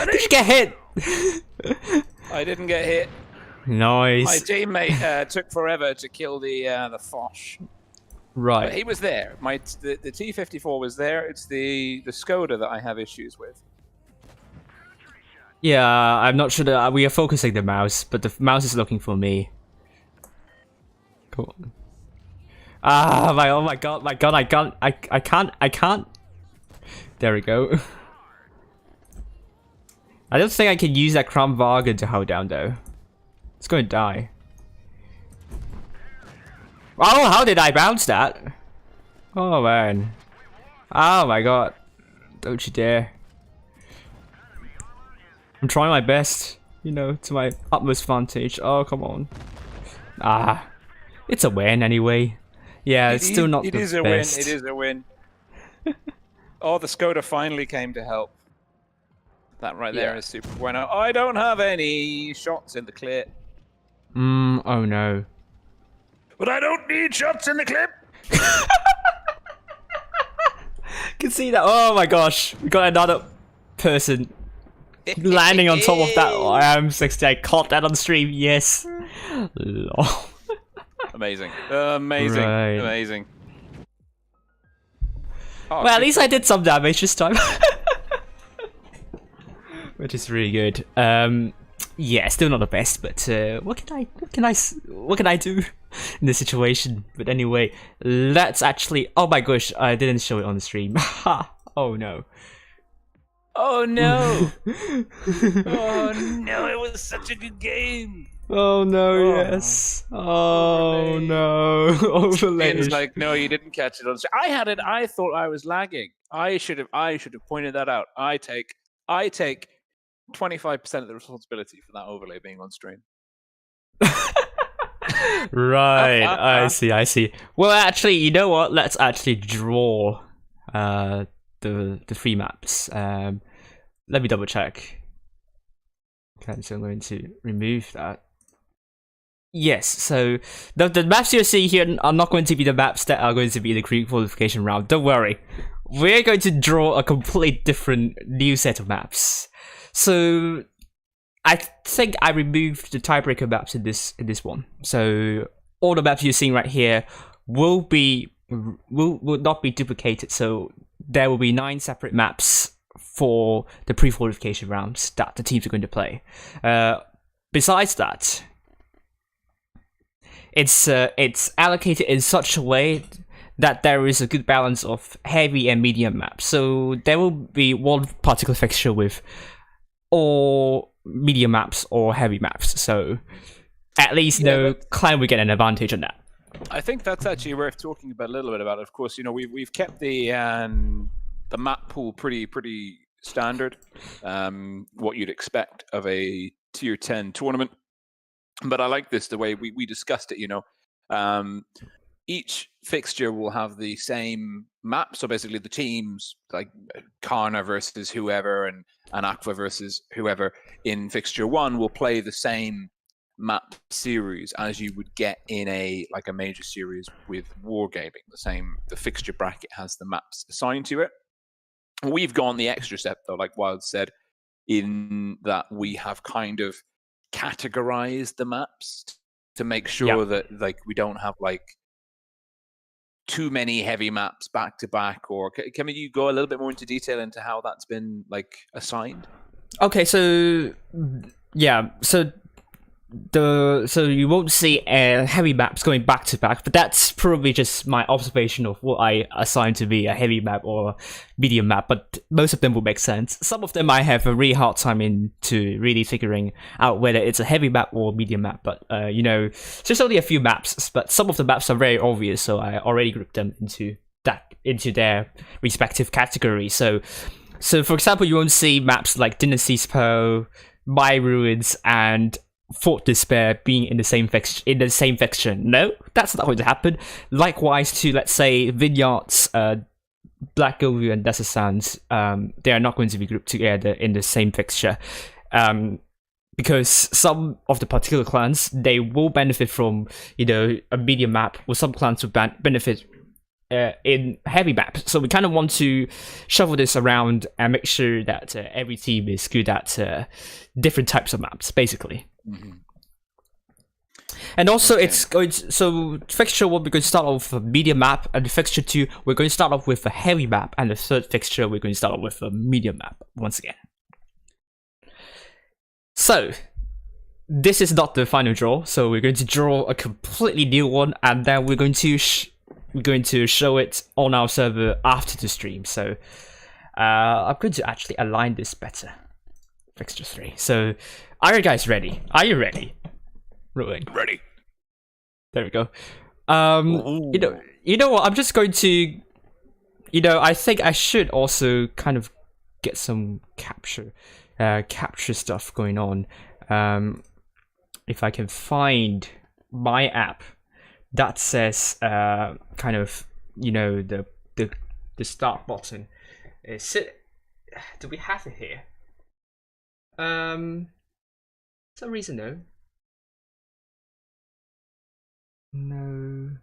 Did you get hit? I didn't get hit. Nice. My teammate took forever to kill the Foch. Right. But he was there. The T-54 was there. It's the Skoda that I have issues with. Yeah, I'm not sure that we are focusing the mouse, but the mouse is looking for me. Cool. Oh my god, I can't. There we go. I don't think I can use that Crown Varga to hold down though. It's going to die. Oh, how did I bounce that? Oh man. Oh my god. Don't you dare. I'm trying my best, you know, to my utmost advantage. Oh, come on. Ah. It's a win anyway. Yeah, it's still not the best. It is a win. Oh, the Skoda finally came to help. That right there is super bueno. I don't have any shots in the clip. Oh no. But I don't need shots in the clip. Can see that. Oh my gosh, we got another person landing on top of that. Oh, I am 60. I caught that on stream. Yes. Lol. Amazing. Amazing. Right. Amazing. Oh, well, at least I did some damage this time. Which is really good. Yeah, still not the best, but what can I do in this situation? But anyway, let's actually. Oh my gosh, I didn't show it on the stream. Oh no. Oh no. Oh no, it was such a good game. Oh no, yes. Oh Overlay. no. Overlay. It's like, no, you didn't catch it on stream. I had it. I thought I was lagging. I should have pointed that out. I take 25% of the responsibility for that overlay being on stream. Right, I see. Well, actually, you know what? Let's actually draw the three maps. Let me double check. Okay, so I'm going to remove that. Yes, so the maps you're seeing here are not going to be the maps that are going to be in the pre-qualification round. Don't worry. We're going to draw a completely different new set of maps. So I think I removed the tiebreaker maps in this one. So all the maps you're seeing right here will not be duplicated. So there will be 9 separate maps for the pre-qualification rounds that the teams are going to play. Besides that, it's allocated in such a way that there is a good balance of heavy and medium maps. So there will be one particular fixture with all medium maps or heavy maps. So at least no clan will get an advantage on that. I think that's actually worth talking about a little bit about. Of course, you know, we've kept the map pool pretty standard, what you'd expect of a tier 10 tournament. But I like this the way we discussed it. You know, each fixture will have the same map. So basically, the teams like CARNA versus whoever and AQVA versus whoever in fixture 1 will play the same map series as you would get in a major series with wargaming. The fixture bracket has the maps assigned to it. We've gone the extra step though, like Wild said, in that we have kind of categorized the maps to make sure that we don't have too many heavy maps back to back. Or can you go a little bit more into detail into how that's been assigned? Okay, so yeah, so you won't see heavy maps going back to back, but that's probably just my observation of what I assign to be a heavy map or medium map. But most of them will make sense. Some of them I have a really hard time into really figuring out whether it's a heavy map or medium map. But you know, there's only a few maps, but some of the maps are very obvious, so I already grouped them into their respective categories. So for example, you won't see maps like DIN0S, My Ruins, and Fort Despair being in the same fixture. No, that's not going to happen. Likewise to, let's say, Vineyards, Black Gilview and Desert Sands, they are not going to be grouped together in the same fixture. Because some of the particular clans, they will benefit from, you know, a medium map, or some clans will benefit in heavy maps. So we kind of want to shuffle this around and make sure that every team is good at different types of maps, basically. Mm-hmm. And also, it's going to, so fixture 1 we're going to start off with a medium map, and fixture 2 we're going to start off with a heavy map, and the third fixture we're going to start off with a medium map once again. So this is not the final draw, so we're going to draw a completely new one, and then we're going to show it on our server after the stream. So I'm going to actually align this better. Fixture 3. So are you guys ready? Are you ready? Rolling. Ready. There we go. Ooh. You know what? I'm just going to, I think I should also kind of get some capture stuff going on. If I can find my app that says kind of, the start button. Do we have it here? Some reason no. No.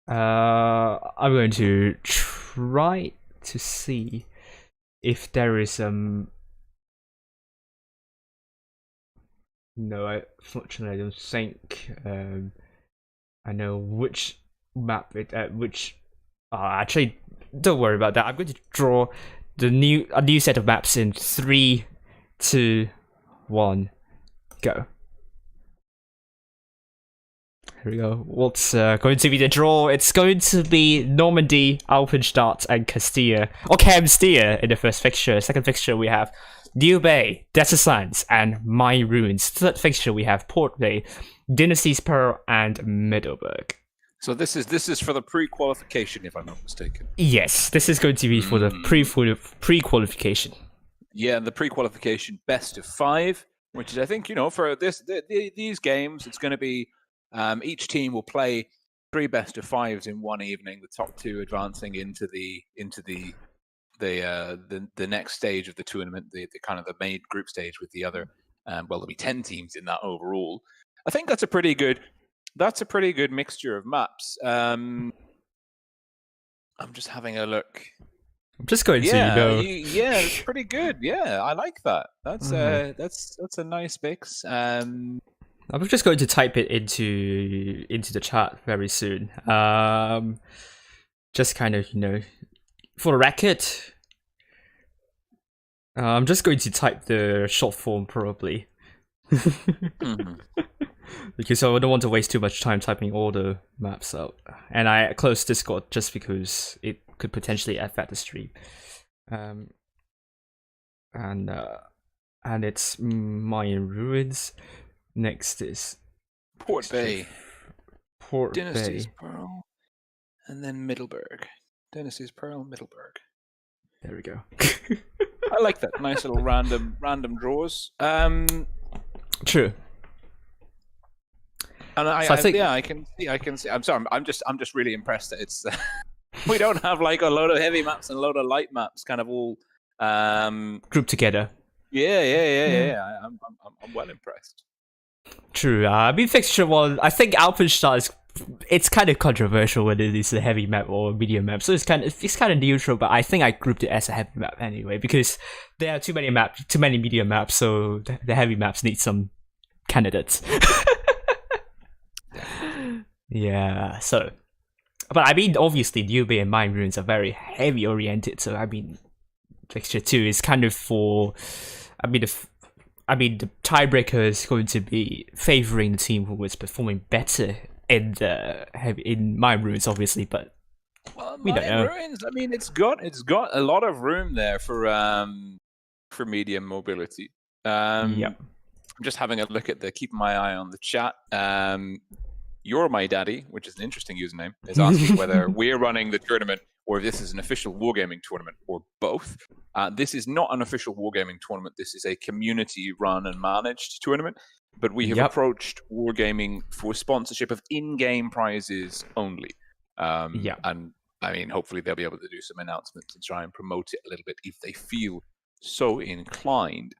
I'm going to try to see if there is No, fortunately I don't think I know which map actually, don't worry about that. I'm going to draw a new set of maps in 3, 2, 1, go. Here we go. What's going to be the draw? It's going to be Normandy, Alpenstadt, and Castilla. Or Castilla in the first fixture. Second fixture we have New Bay, Desert Sands, and My Ruins. Third fixture we have Port Bay, Dynasty's Pearl, and Middleburg. So this is for the pre-qualification, if I'm not mistaken. Yes, this is going to be for the pre-qualification. Yeah, the pre-qualification best of 5, which is, I think, for these games, it's going to be each team will play 3 best of 5s in one evening. The top 2 advancing into the next stage of the tournament, the kind of the main group stage with the other. There'll be 10 teams in that overall. I think that's a pretty good mixture of maps. I'm just having a look. I'm just going to, yeah, it's pretty good. Yeah, I like that. That's a nice mix. I'm just going to type it into the chat very soon. Just kind of, for the record, I'm just going to type the short form probably. Because I don't want to waste too much time typing all the maps out. And I closed Discord just because it could potentially affect the stream. And it's My Ruins. Next is Port Bay. Dynasty's Pearl. And then Middleburg. Dynasty's Pearl, Middleburg. There we go. I like that. Nice little random draws. True. And I think I can see. I'm sorry. I'm just really impressed that it's we don't have like a load of heavy maps and a load of light maps kind of all grouped together. Yeah. I'm well impressed. True. Fixture 1, I think Alpenstadt it's kind of controversial whether it is a heavy map or a medium map, so it's kind of neutral. But I think I grouped it as a heavy map anyway because there are too many medium maps, so the heavy maps need some candidates. Yeah. So, but obviously, New Bay and My Ruins are very heavy oriented. So Fixture 2 is kind of for, the tiebreaker is going to be favoring the team who is performing better in My Ruins, obviously, but we don't know. Ruins, it's got a lot of room there for medium mobility. Yep. I'm just having a look keeping my eye on the chat. You're My Daddy, which is an interesting username, is asking whether we're running the tournament or if this is an official wargaming tournament or both. This is not an official wargaming tournament. This is a community-run and managed tournament. But we have approached wargaming for sponsorship of in-game prizes only. And hopefully they'll be able to do some announcements and try and promote it a little bit if they feel so inclined.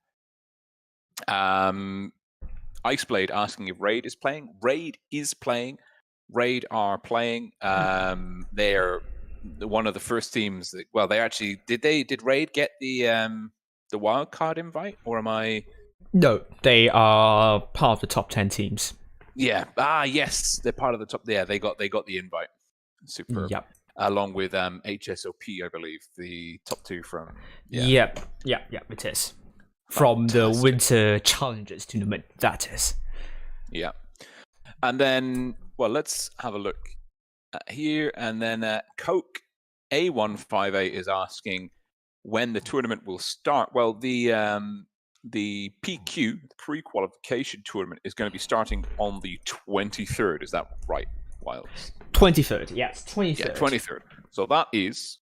Iceblade asking if Raid is playing. Raid is playing. Raid are playing. They're one of the first teams that, they actually did Raid get the wild card invite, or am I? No, they are part of the top 10 teams. Yeah. Yes, they're part of the top. Yeah, they got the invite. Super. Yep. Along with HSOP, I believe, the top 2 from. Yeah. Yep. It is. From the Winter Challenges tournament, that is. Yeah. And then, let's have a look here. And then Coke A158 is asking when the tournament will start. Well, the the PQ, the pre-qualification tournament, is going to be starting on the 23rd. Is that right, Wilds? 23rd, yes, 23rd. Yeah, 23rd. So that is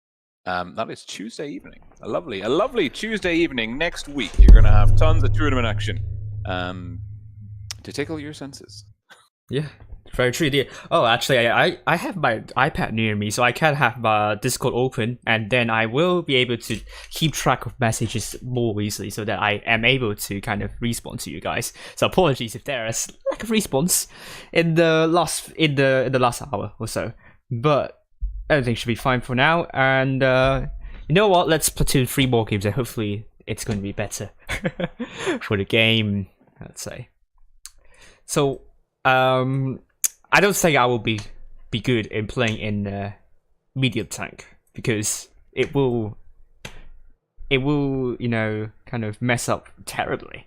Tuesday evening. A lovely Tuesday evening next week. You're going to have tons of tournament action to tickle your senses. Yeah, very true, dear. Oh, actually, I have my iPad near me, so I can have my Discord open, and then I will be able to keep track of messages more easily, so that I am able to kind of respond to you guys. So apologies if there is lack of response in the last hour or so, but everything should be fine for now. And you know what? Let's platoon 3 more games, and hopefully it's going to be better for the game. Let's say. So. I don't think I will be good in playing in medium tank, because it will kind of mess up terribly.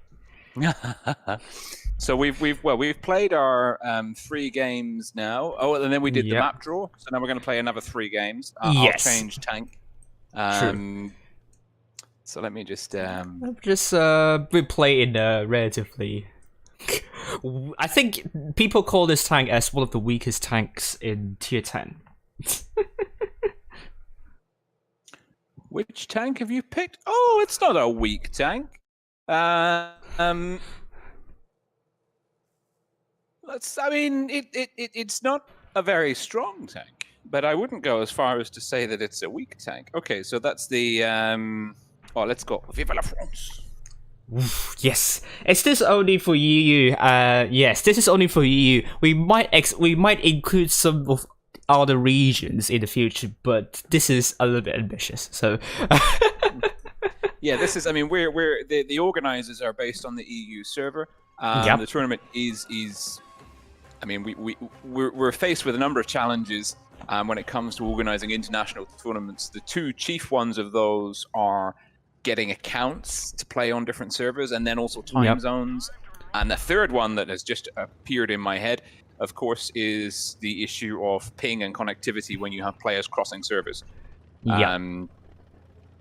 So we've played our 3 games now. Oh, and then we did the map draw. So now we're going to play another 3 games. Yes. I'll change tank. True. So let me just we play in relatively. I think people call this tank as one of the weakest tanks in tier 10. Which tank have you picked? Oh, it's not a weak tank. It's not a very strong tank, but I wouldn't go as far as to say that it's a weak tank. Okay, so that's the let's go. Vive la France. Yes, is this only for EU? Yes, this is only for EU. We might include some of other regions in the future, but this is a little bit ambitious. So, yeah, this is. I mean, we're the organizers are based on the EU server. The tournament is. I mean, we're faced with a number of challenges when it comes to organizing international tournaments. The 2 chief ones of those are getting accounts to play on different servers, and then also time zones. And the third one that has just appeared in my head, of course, is the issue of ping and connectivity when you have players crossing servers. It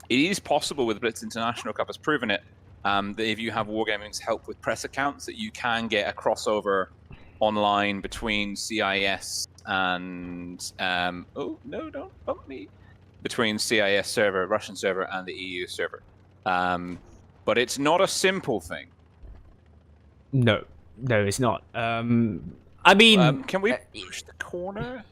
is possible with Blitz International Cup, has proven it, that if you have Wargaming's help with press accounts, that you can get a crossover online between CIS and oh no, don't bump me, between CIS server, Russian server, and the EU server. But it's not a simple thing. No, it's not. I mean, can we push the corner?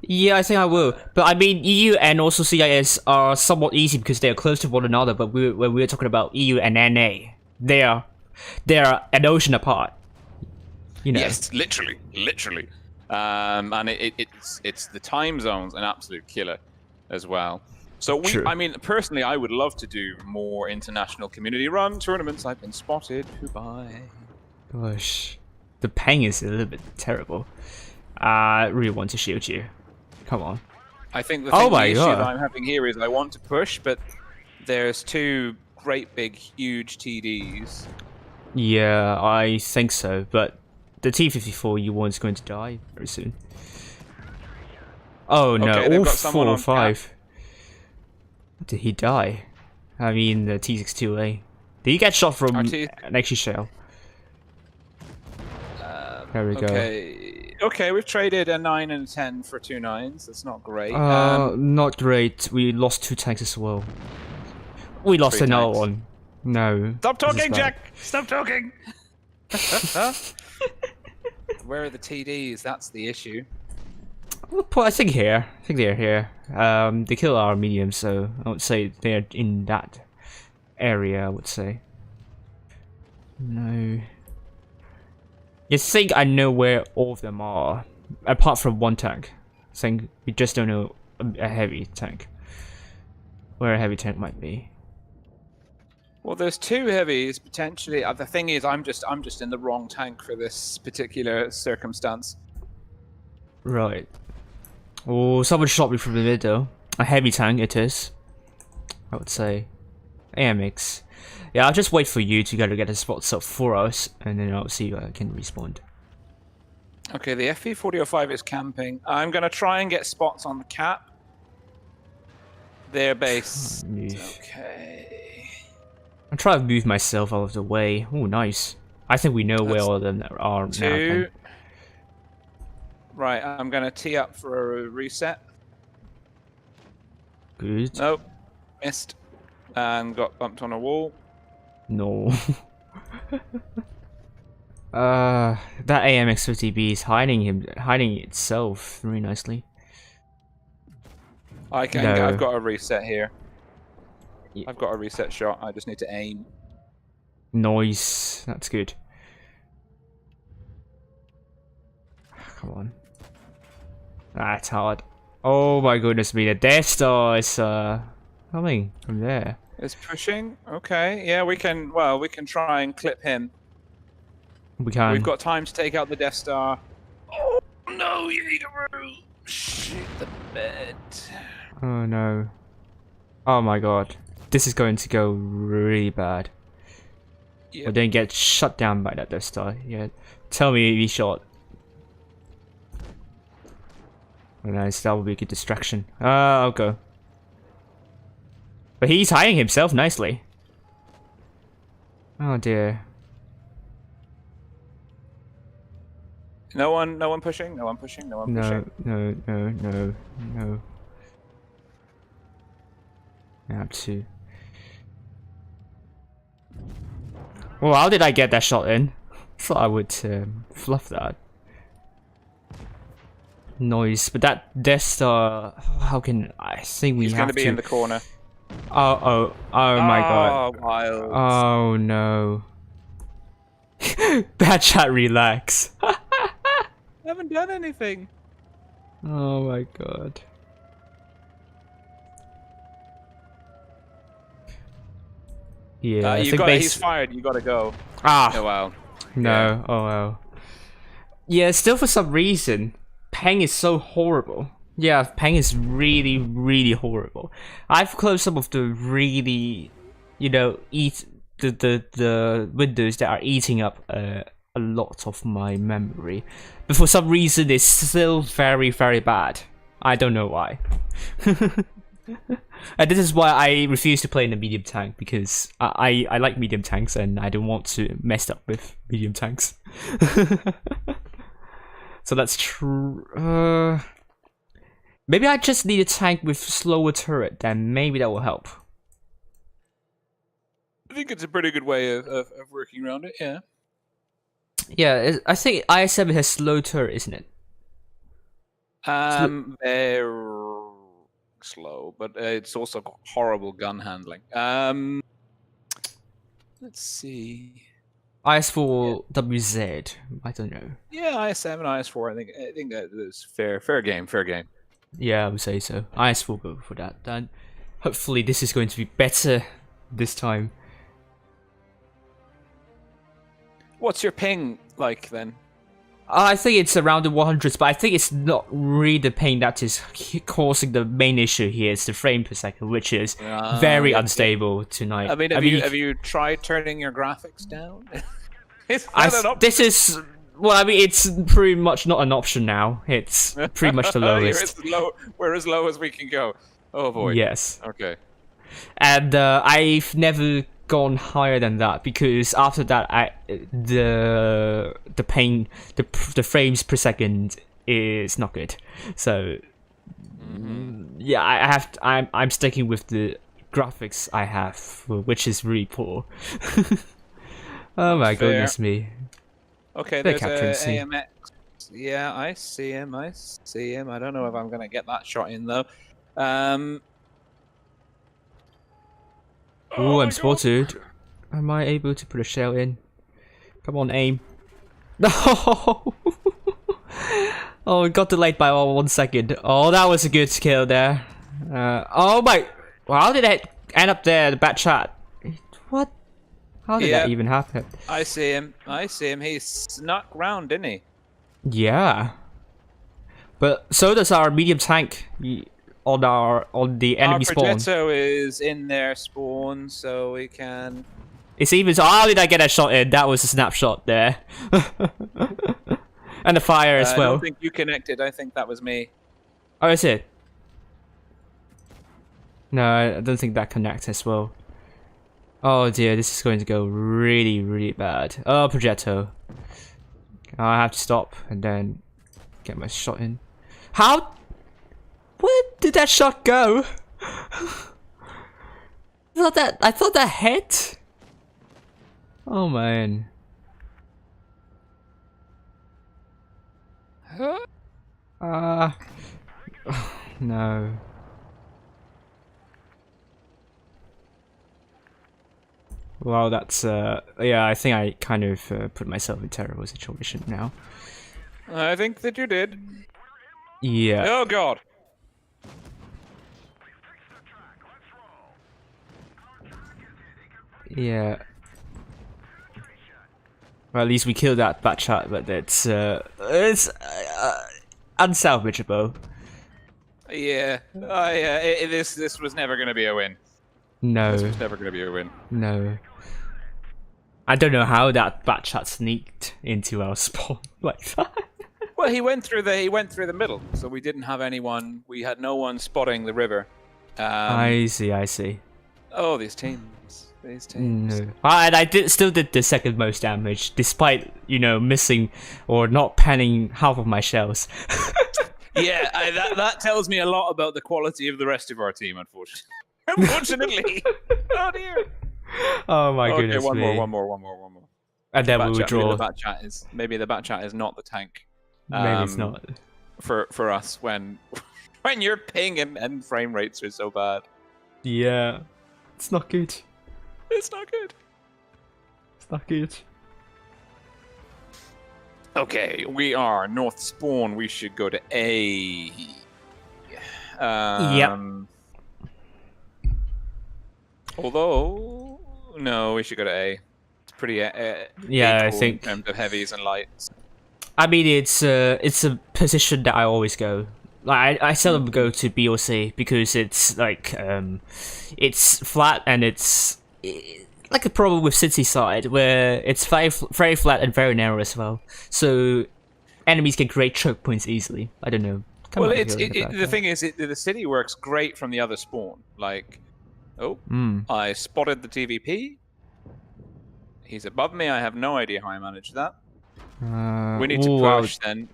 Yeah, I think I will. But I mean, EU and also CIS are somewhat easy because they are close to one another. But when we're talking about EU and NA, they are an ocean apart. You know. Yes, literally. And it's the time zone's an absolute killer as well. So I mean, personally, I would love to do more international community-run tournaments. I've been spotted. Goodbye. Gosh, the ping is a little bit terrible. I really want to shield you. Come on. I think the issue that I'm having here is I want to push, but there's 2 great big huge TDs. Yeah, I think so. But the T-54 you want is going to die very soon. Oh no! Okay, all 4 or 5. Did he die? I mean, the T-62A. Did he get shot from an extra shell? There we go. Okay, we've traded a 9 and a 10 for 2 9s. That's not great. Not great. We lost 2 tanks as well. We lost another one. No. Stop talking, Jack! Stop talking! Where are the TDs? That's the issue. I think here. I think they're here. They kill our medium, so I would say they're in that area, I would say. No. You think I know where all of them are, apart from 1 tank. I think we just don't know a heavy tank. Where a heavy tank might be. Well, there's 2 heavies potentially. The thing is, I'm just in the wrong tank for this particular circumstance. Right. Oh, someone shot me from the middle. A heavy tank it is. I would say. AMX. Yeah, I'll just wait for you to go to get the spots up for us, and then I'll see if I can respawn. Okay, the FV4005 is camping. I'm going to try and get spots on the cap. Their base. Okay. I'm trying to move myself out of the way. Oh, nice. I think we know where all of them are now. Two. Right, I'm gonna tee up for a reset. Good. Nope, missed, and got bumped on a wall. No. That AMX50B is hiding itself very nicely. I've got a reset here. Yeah. I've got a reset shot. I just need to aim. Noise. That's good. Come on. That's hard. Oh my goodness me, the Death Star is coming from there. It's pushing. Okay, yeah, we can. Well, we can try and clip him. We can. We've got time to take out the Death Star. Oh no, Yageroo! Shoot the bed. Oh no. Oh my god. This is going to go really bad. Yep. Or then get shut down by that Death Star. Yeah. Tell me he shot. Oh, nice, that would be a good distraction. I'll go. But he's hiding himself nicely. Oh dear. No one pushing. No one pushing. No one pushing. No. I have to. Well, how did I get that shot in? Thought I would fluff that. Noise, but that Death Star. How can I think we He's have going to be in the corner. Oh my god. Wild. Oh no. Bad chat, relax. I haven't done anything. Oh my god. Yeah, I think he's fired. You got to go. Ah. Oh wow. No. Yeah. Oh well. Yeah, still for some reason, Peng is so horrible. Yeah, Peng is really, really horrible. I've closed some of the really, you know, the windows that are eating up a lot of my memory, but for some reason it's still very, very bad. I don't know why. And this is why I refuse to play in the medium tank, because I like medium tanks and I don't want to mess up with medium tanks. So that's true. Maybe I just need a tank with slower turret, then maybe that will help. I think it's a pretty good way of working around it, yeah. Yeah, I think IS-7 has slow turret, isn't it? Very slow, but it's also got horrible gun handling. Let's see. IS-4 WZ, I don't know. Yeah, IS-7, IS-4. I think that is fair game. Yeah, I would say so. IS-4 go for that. Then hopefully this is going to be better this time. What's your ping like then? I think it's around the 100s, but I think it's not really the ping that is causing the main issue here. It's the frame per second, which is very unstable tonight. I mean, have you tried turning your graphics down? Is that an option? This is, well, I mean, it's pretty much not an option now. It's pretty much the lowest. We're as low as we can go. Oh boy. Yes. Okay. And I've never gone higher than that, because after that, the frames per second is not good. So yeah, I'm sticking with the graphics I have, which is really poor. Oh my goodness me. Okay, there's a AMX. Yeah, I see him. I don't know if I'm gonna get that shot in though. Oh, I'm spotted. Am I able to put a shell in? Come on, aim. No! Oh, it got delayed by 1 second. Oh, that was a good kill there. Oh my... How did that end up there, the bad shot? What? How did that even happen? I see him. He snuck round, didn't he? Yeah. But so does our medium tank on the enemy spawn. Our Progetto is in their spawn, so we can... It's even... So how did I get that shot in? That was a snapshot there. And the fire as well. I don't think you connected. I think that was me. Oh, is it? No, I don't think that connects as well. Oh dear, this is going to go really, really bad. Oh, projectile. I have to stop and then get my shot in. How? Where did that shot go? I thought that hit. Oh man. No. Well, that's yeah. I think I kind of put myself in a terrible situation now. I think that you did. Yeah. Oh god. Yeah. Well, at least we killed that bat shot, but it's unsalvageable. Yeah. This was never going to be a win. No. This was never going to be a win. No. I don't know how that bat shot sneaked into our spawn like that. Well, he went through the middle, so we didn't have anyone. We had no one spotting the river. I see. Oh, these teams. These teams. No. And I still did the second most damage, despite, you know, missing or not panning half of my shells. Yeah, that tells me a lot about the quality of the rest of our team, unfortunately. Unfortunately. Oh dear. Oh my goodness. Okay, one more. And then we will draw. Maybe the bat chat is not the tank. Maybe it's not. For us when your ping and frame rates are so bad. Yeah. It's not good. It's not good. It's not good. Okay, we are North Spawn. We should go to A. Yep. Although, no, we should go to A. It's pretty yeah, I equal think. in terms of heavies and lights. I mean, it's a position that I always go. Like I seldom go to B or C because it's like it's flat and it's like a problem with city side where it's very flat and very narrow as well. So enemies can create choke points easily. I don't know. Well, the thing is, the city works great from the other spawn. Like, I spotted the TVP. He's above me. I have no idea how I managed that. We need to push then.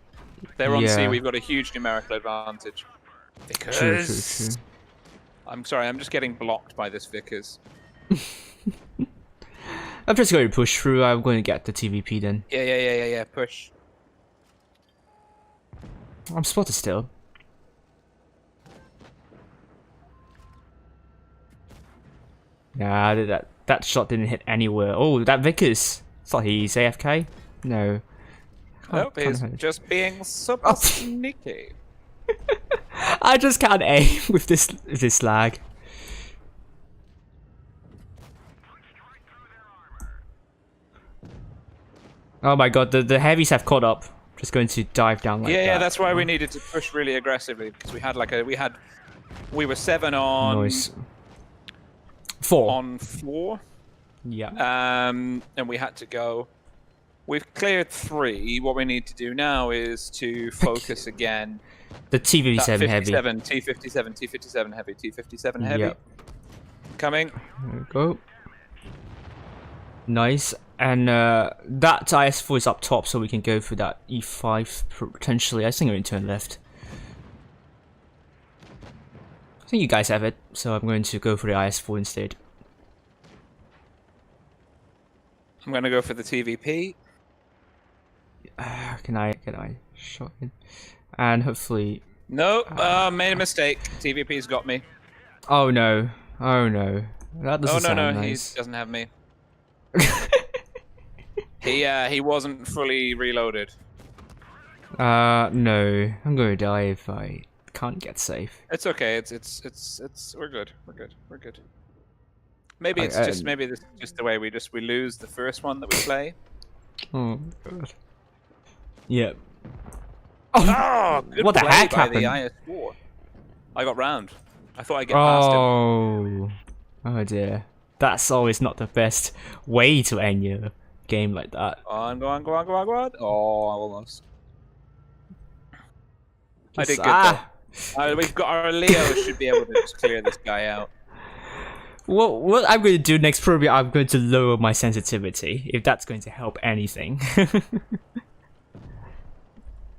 They're on C. We've got a huge numerical advantage. Vickers. True. I'm sorry. I'm just getting blocked by this Vickers. I'm just going to push through. I'm going to get the TVP then. Yeah. Push. I'm spotted still. Yeah, that shot didn't hit anywhere. Oh, that Vickers. Thought he's AFK? No. Nope, he's just being super sneaky. I just can't aim with this lag. Oh my god, the heavies have caught up. Just going to dive down like that. Yeah, that's why we needed to push really aggressively because we had we were 7 on Noise. 4 on 4. Yeah. And we had to go. We've cleared 3. What we need to do now is to focus again. The T57 heavy. T57 heavy. T57 heavy. Yep. Coming. There we go. Nice. And that IS4 is up top, so we can go for that E5 potentially. I think we're going to turn left. I think you guys have it, so I'm going to go for the IS4 instead. I'm going to go for the TVP. Can I shot in? And hopefully... Nope, made a mistake. TVP's got me. Oh no. That doesn't sound nice. He doesn't have me. He wasn't fully reloaded. No. I'm going to die if I can't get safe. It's okay. We're good. Maybe it's just the way we lose the first one that we play. Oh god. Yep. Oh, good what the play heck by happened? The IS4. I got round. I thought I'd get past him. Oh dear. That's always not the best way to end your game like that. Go on. Oh, almost. I did good though. We've got our Leo should be able to just clear this guy out. what I'm going to do next, probably I'm going to lower my sensitivity, if that's going to help anything.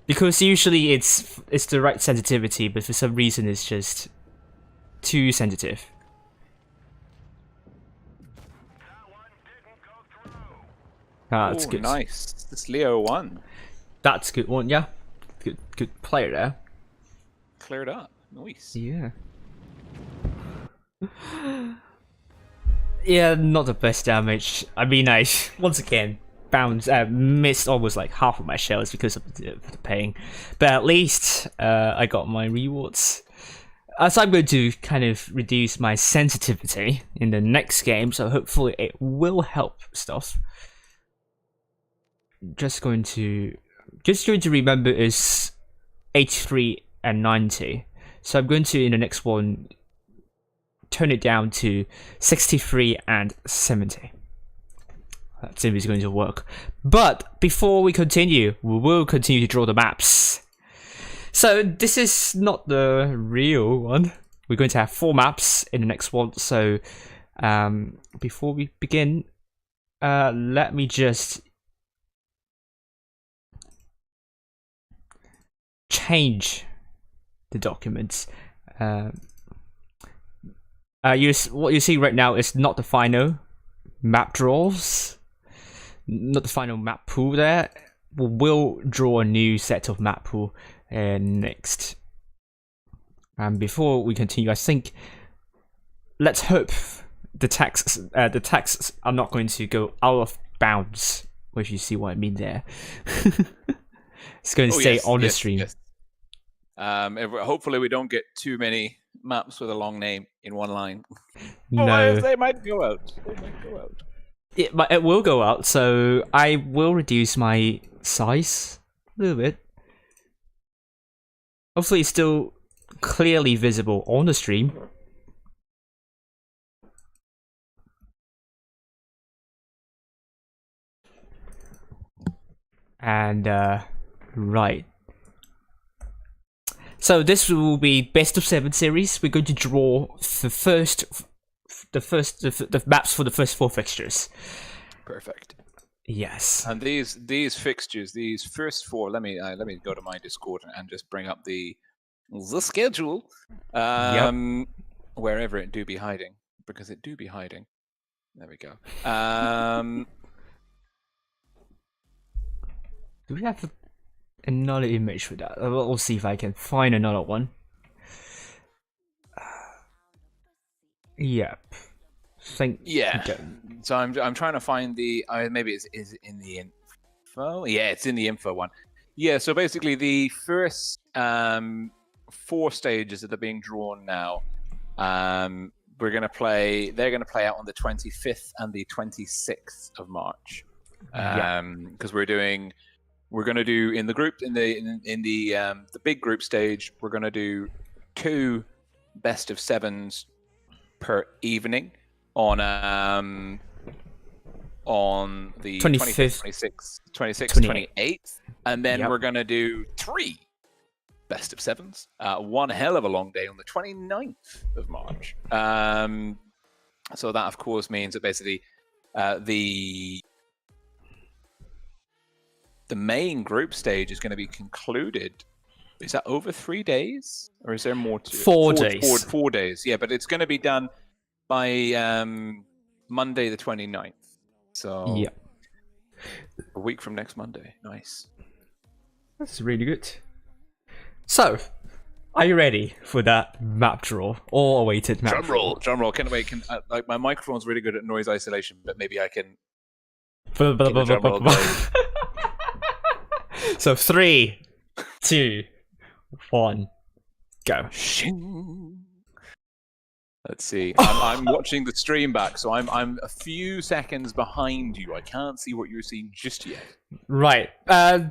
Because usually it's the right sensitivity, but for some reason it's just too sensitive. Ah, that's Oh, good. nice. This Leo won. That's a good one, yeah. Good player there. Cleared up. Nice. Yeah. Yeah, not the best damage. I mean, I once again missed almost like half of my shells because of the paying, but at least I got my rewards. So I'm going to kind of reduce my sensitivity in the next game, so hopefully it will help stuff. Just going to remember is 83 and 90. So I'm going to, in the next one, turn it down to 63 and 70. That seems going to work. But before we continue, we will continue to draw the maps. So this is not the real one. We're going to have 4 maps in the next one. So before we begin, let me just change the documents. What you see right now is not the final map draws, not the final map pool there. We'll draw a new set of map pool next. And before we continue, I think let's hope the texts are not going to go out of bounds, if you see what I mean there. It's going to stay on the stream. Yes. Hopefully we don't get too many maps with a long name in one line. No. They might go out. It will go out, so I will reduce my size a little bit. Hopefully it's still clearly visible on the stream. And right. So this will be best of 7 series. We're going to draw the maps for the first 4 fixtures. Perfect. Yes. And these fixtures, these first 4. Let me go to my Discord and just bring up the schedule. Wherever it do be hiding, because it do be hiding. There we go. Do we have another image for that? We'll see if I can find another one. Yep. So I'm trying to find the maybe is in the info. Yeah, it's in the info one. Yeah. So basically, the first 4 stages that are being drawn now. They're going to play out on the 25th and the 26th of March. Because we're going to do in the group in the big group stage. We're going to do 2 best of 7s per evening on the 25th, 26th, 28th, and then we're going to do 3 best of 7s. One hell of a long day on the 29th of March. So that of course means that basically the main group stage is going to be concluded. Is that over 3 days, or is there more to 4 days? 4 days, yeah. But it's going to be done by Monday the 29th. So a week from next Monday. Nice. That's really good. So, are you ready for that map draw or awaited map draw? Drum roll. Can like my microphone's really good at noise isolation, but maybe I can. So 3, 2, 1, go. Let's see. I'm watching the stream back, so I'm a few seconds behind you. I can't see what you're seeing just yet. Right.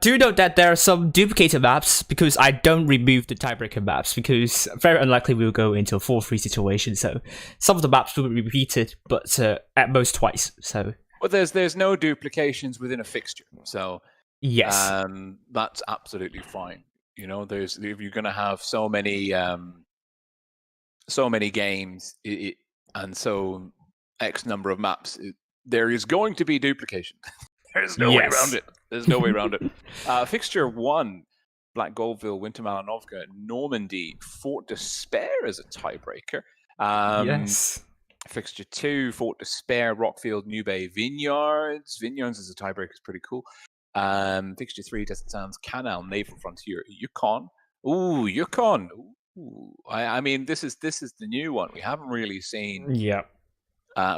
Do note that there are some duplicated maps because I don't remove the tiebreaker maps because very unlikely we'll go into a 4-3 situation. So some of the maps will be repeated, but at most twice. So. But there's no duplications within a fixture, so yes, that's absolutely fine. You know, if you're going to have so many games, and so X number of maps. There is going to be duplication. There's no way around it. There's no way around it. Fixture 1, Black Goldville, Winter Malanovka, Normandy, Fort Despair as a tiebreaker. Yes. Fixture 2, Fort Despair, Rockfield, New Bay, Vineyards. Vineyards as a tiebreaker is pretty cool. Fixture 3, Desert Sands, Canal, Naval Frontier, Yukon. Ooh, Yukon. Ooh. I mean, this is the new one. We haven't really seen. Yeah.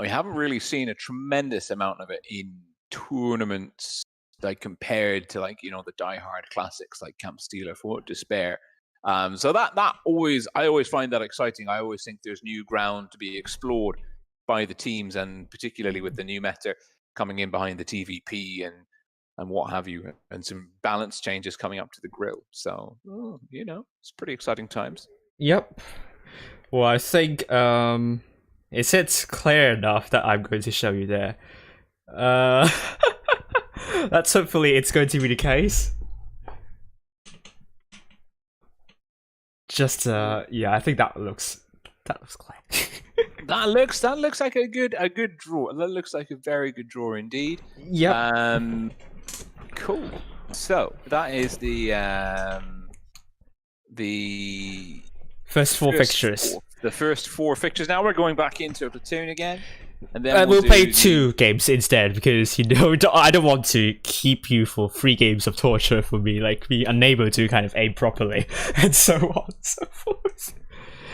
We haven't really seen a tremendous amount of it in tournaments, like compared to like the diehard classics like Camp Steel or Fort Despair. So that I always find that exciting. I always think there's new ground to be explored by the teams, and particularly with the new meta coming in behind the TVP and what have you, and some balance changes coming up to the grill. So it's pretty exciting times. Yep. Well, I think it's clear enough that I'm going to show you there. That's hopefully it's going to be the case. Just I think that looks clear. that looks like a good draw. That looks like a very good draw indeed. Yep. Cool. So that is the first four fixtures. The first 4 fixtures. Now we're going back into a platoon again. And then we'll play 2 games instead, because I don't want to keep you for 3 games of torture for me, like be unable to kind of aim properly and so on and so forth.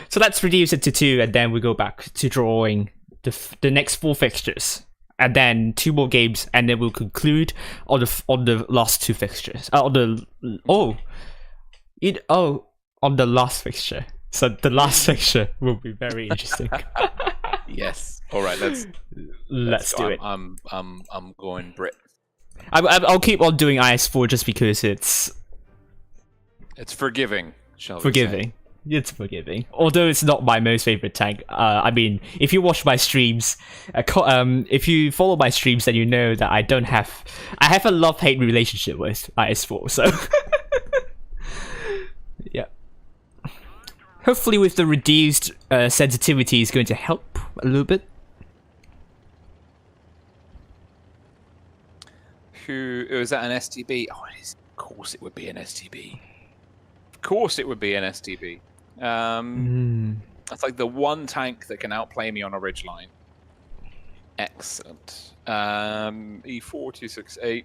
So let's reduce it to 2, and then we go back to drawing the next 4 fixtures, and then 2 more games, and then we'll conclude on the last 2 fixtures. On the last fixture. So the last fixture will be very interesting. Yes. All right. Let's do it. I'm going Brit. I'll keep on doing IS4 just because it's forgiving. Forgiving. It's forgiving. Although it's not my most favorite tank. I mean, if you watch my streams, if you follow my streams, then you know that I have a love-hate relationship with IS4. So yeah. Hopefully with the reduced sensitivity is going to help a little bit. Was that an STB? Oh, it is. Of course it would be an STB. Of course it would be an STB. That's like the one tank that can outplay me on a ridgeline. Excellent. E4268.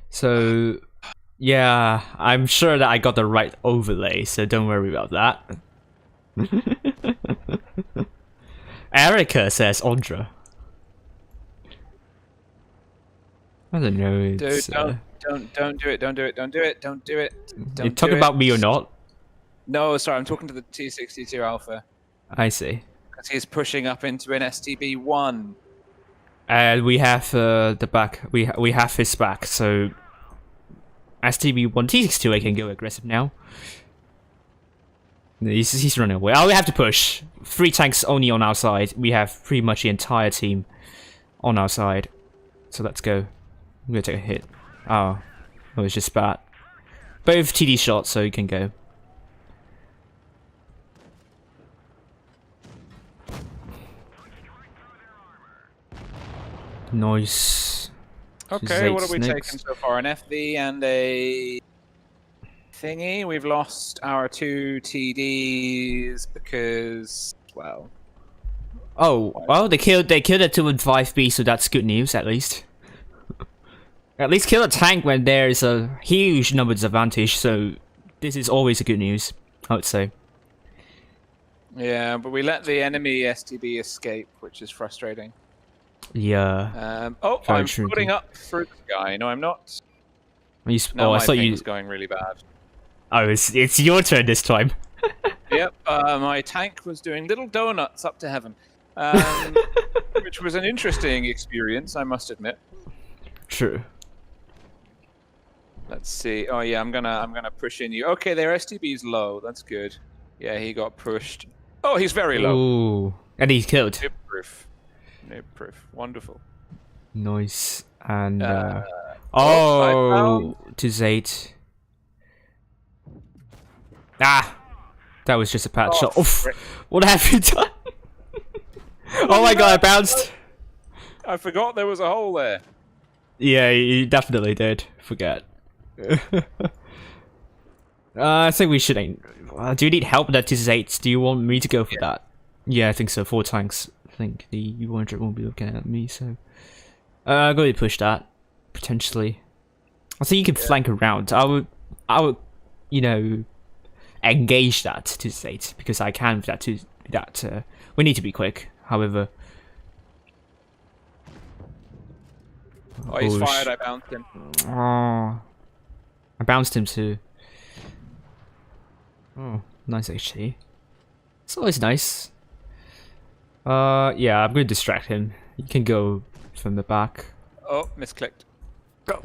So, yeah, I'm sure that I got the right overlay, so don't worry about that. Erica says Ondra. I don't know. Dude, don't do it. Don't do it. Don't do it. Don't do it. You talking about me or not? No, sorry, I'm talking to the T62 Alpha. I see. Because he's pushing up into an STB1. And we have the back. We have his back, so STB1 T62 I can go aggressive now. He's running away. Oh, we have to push. 3 tanks only on our side. We have pretty much the entire team on our side. So let's go. I'm gonna take a hit. Oh, it's just bad. Both TD shots, so you can go. Nice. Okay, what are we taking so far? An FV and a thingy. We've lost our 2 TDs because, well. Oh, well, they killed a 2 and 5B, so that's good news at least. At least kill a tank when there is a huge number disadvantage, so this is always a good news, I would say. Yeah, but we let the enemy STB escape, which is frustrating. Yeah. I'm putting up for this guy. No, I'm not. I thought you was going really bad. Oh, it's your turn this time. Yep. My tank was doing little donuts up to heaven, which was an interesting experience, I must admit. True. Let's see. Oh yeah, I'm gonna push in you. Okay, their STB's low. That's good. Yeah, he got pushed. Oh, he's very low. Ooh, and he's killed. Nib proof. Nib proof. Wonderful. Nice. And to 8. Ah, that was just a patch shot. Oof, frick. what have you done? Oh my god, I bounced. I forgot there was a hole there. Yeah, you definitely did. Forget. I think we should aim. Do you need help with that T8? Do you want me to go for that? Yeah, I think so. 4 tanks. I think the U100 won't be looking at me, so... I'm going to push that, potentially. I think you can flank around. I would, you know, engage that T8, because I can with that we need to be quick, however. Oh, he's fired. I bounced him. Oh, I bounced him too. Oh, nice HT. It's always nice. Yeah, I'm going to distract him. You can go from the back. Oh, misclicked. Go.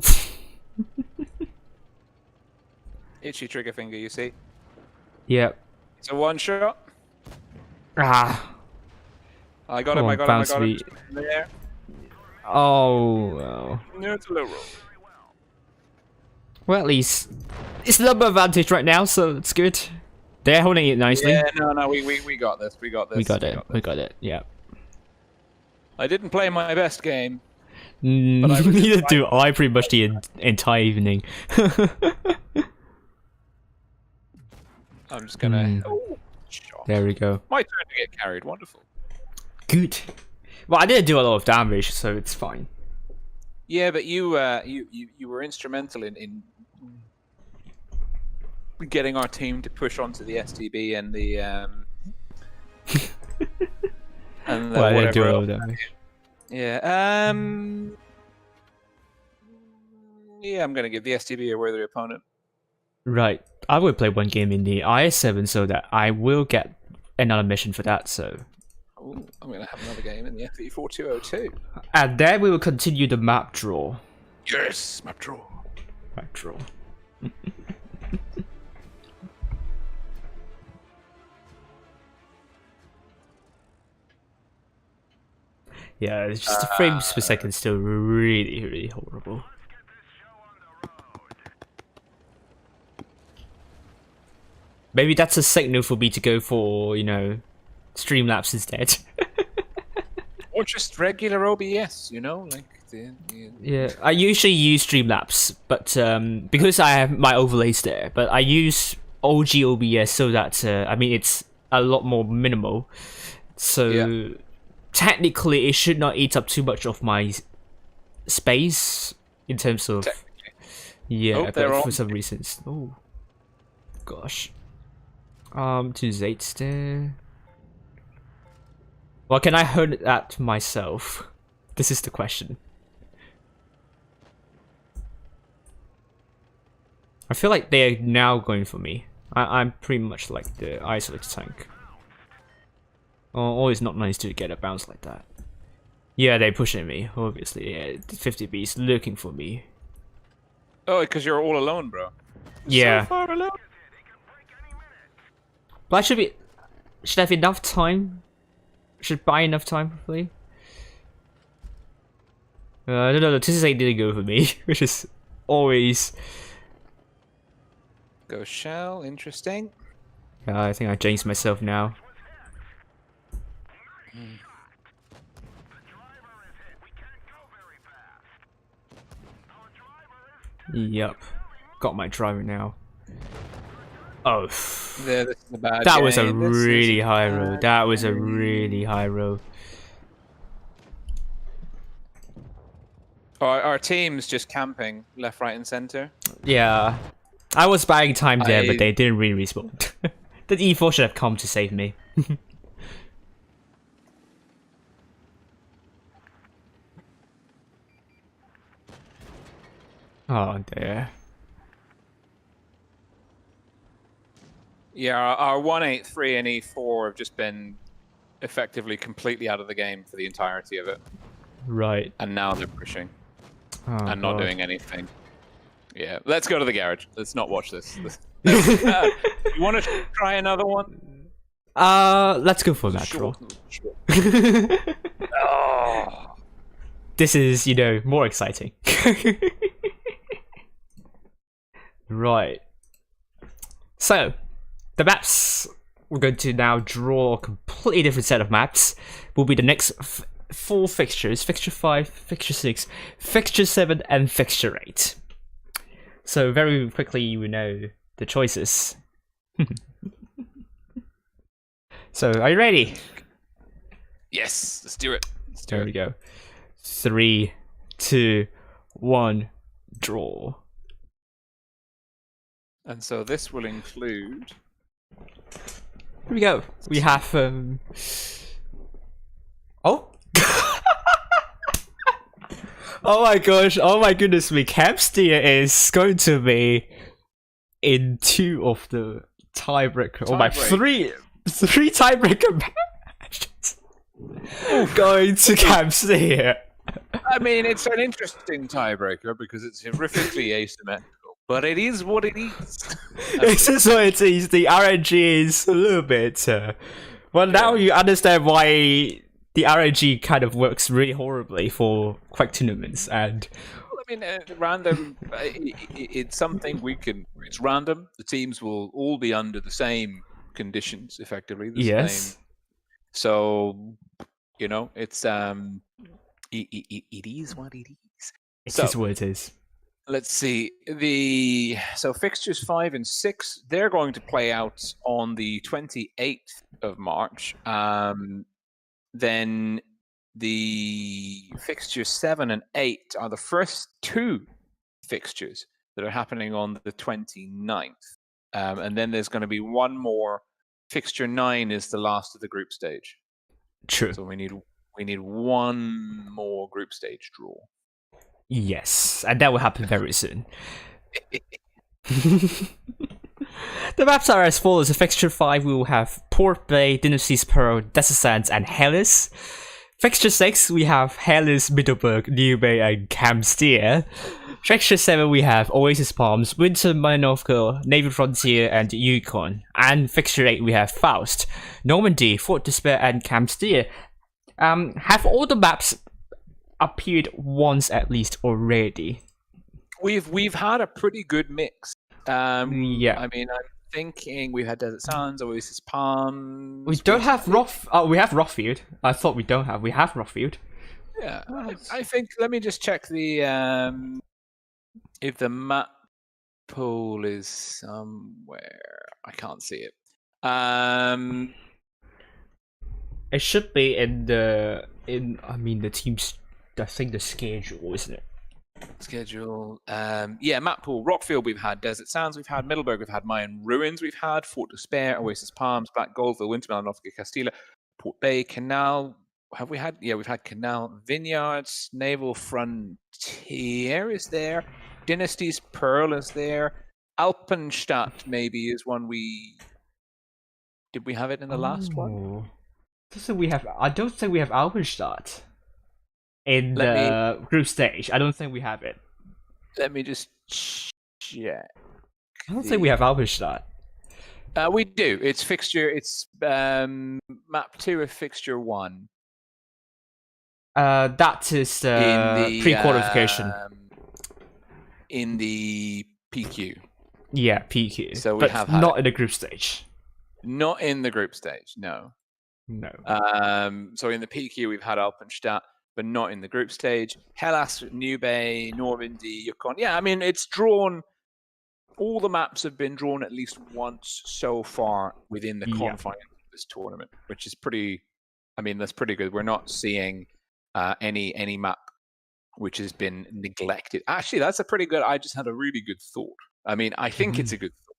Itchy trigger finger, you see. Yep. It's a one shot. Ah. I got Come him. on, I got bounce him. me. In the air. Oh, well. No, it's a low roll. Well, at least it's number advantage right now, so it's good. They're holding it nicely. Yeah, no, we got this. We got this. We got it. Yeah. I didn't play my best game. But I was Neither just do I. Pretty much the entire evening. I'm just gonna. Oh, shot. There we go. My turn to get carried. Wonderful. Good. Well, I didn't do a lot of damage, so it's fine. Yeah, but you were instrumental in getting our team to push onto the STB and the and the Well, I didn't do a whatever lot of else. damage. Yeah. Yeah, I'm gonna give the STB a worthy opponent. Right. I will play one game in the IS7 so that I will get another mission for that, so... Ooh, I'm gonna have another game in the FE 4202. And then we will continue the map draw. Yes, map draw. Map draw. Yeah, it's just the frames per second still really, really horrible. Maybe that's a signal for me to go for, you know, Streamlabs instead. Or just regular OBS, you know, like Yeah, I usually use Streamlabs, but because I have my overlays there, but I use OG OBS so that I mean it's a lot more minimal. So technically, it should not eat up too much of my space in terms of yeah. But for some reasons, oh gosh, to Zates there. Well, can I hurt that myself? This is the question. I feel like they're now going for me. I'm pretty much like the isolated tank. Oh, always not nice to get a bounce like that. Yeah, they're pushing me, obviously. Yeah, 50B is looking for me. Oh, because you're all alone, bro. Yeah. So far alone. But I should have enough time. Should buy enough time, hopefully. I don't know, the TSA didn't go for me, which is always... Go shell, interesting. Yeah, I think I jinxed myself now. Yep. Got my driver now. Oh. Yeah, this is a bad That was a game. This really is high bad roll. That was a game. really high roll. Our team's just camping left, right, and center. Yeah. I was buying time there, but they didn't really respond. The E4 should have come to save me. Oh, dear. Yeah, our 183 and E4 have just been effectively completely out of the game for the entirety of it. Right. And now they're pushing Oh, and not God. doing anything. Yeah, let's go to the garage. Let's not watch this. You want to try another one? Let's go for that draw. Sure. Oh. This is, you know, more exciting. Right. So, the maps we're going to now draw a completely different set of maps. Will be the next 4 fixtures: Fixture 5, Fixture 6, Fixture 7, and Fixture 8. So very quickly, you know the choices. So, are you ready? Yes, let's do it. There we go. 3, 2, 1, draw. And so this will include. Here we go. We have oh. Oh my gosh! Oh my goodness me! Capsteer is going to be in 2 of the tiebreaker. Oh my, 3 tiebreaker matches going to Capsteer. I mean, it's an interesting tiebreaker because it's horrifically asymmetrical, but it is what it is. This is what it is. The RNG is a little bit. Well, now you understand why the RNG kind of works really horribly for quick tournaments. And I mean, random. It's something we can. It's random. The teams will all be under the same conditions, effectively. Same. So, you know, it's it is what it is. It is what it is. Let's see. So fixtures 5 and 6, they're going to play out on the 28th of March. Then the fixtures 7 and 8 are the first 2 fixtures that are happening on the 29th. And then there's going to be one more. Fixture 9 is the last of the group stage. True. So we need one more group stage draw. Yes, and that will happen very soon. The maps are as follows. In Fixture 5, we will have Port Bay, DIN0S, Pearl, Desert Sands, and Hellas. Fixture 6, we have Hellas, Middleburg, New Bay, and Capsteer. Fixture 7, we have Oasis Palms, Winter, Minorca, Navy Frontier, and Yukon. And Fixture 8, we have Faust, Normandy, Fort Despair, and Capsteer. Have all the maps appeared once at least already? We've had a pretty good mix. Yeah. I mean, I'm thinking we've had Desert Sands, Oasis Palms. We don't have we have Rothfield. I thought we don't have. We have Rothfield. Yeah, I think. Let me just check the if the map pool is somewhere. I can't see it. It should be in the team's. I think the schedule, isn't it? Schedule. Yeah, map pool. Rockfield, we've had Desert Sands, we've had Middleburg, we've had Mayan Ruins, we've had Fort Despair, Oasis Palms, Black Goldville, Wintermelon, Norfolk, Castilla, Port Bay, Canal. Have we had? Yeah, we've had Canal, Vineyards, Naval Frontier is there. Dynasty's Pearl is there. Alpenstadt maybe is one we. Did we have it in the last one? I don't think we have Alpenstadt in the group stage. I don't think we have it. Let me just check. I don't think we have Alpenstadt. We do. It's fixture. It's map 2 of fixture 1. That is pre-qualification. In the PQ. Yeah, PQ. So we but have not in the group stage. Not in the group stage. No. No. So in the PQ we've had Alpenstadt, but not in the group stage. Hellas, New Bay, Normandy, Yukon. Yeah, I mean it's drawn. All the maps have been drawn at least once so far within the confines of this tournament, which is pretty. I mean that's pretty good. We're not seeing any map which has been neglected. Actually, that's a pretty good. I just had a really good thought. I mean, I think it's a good thought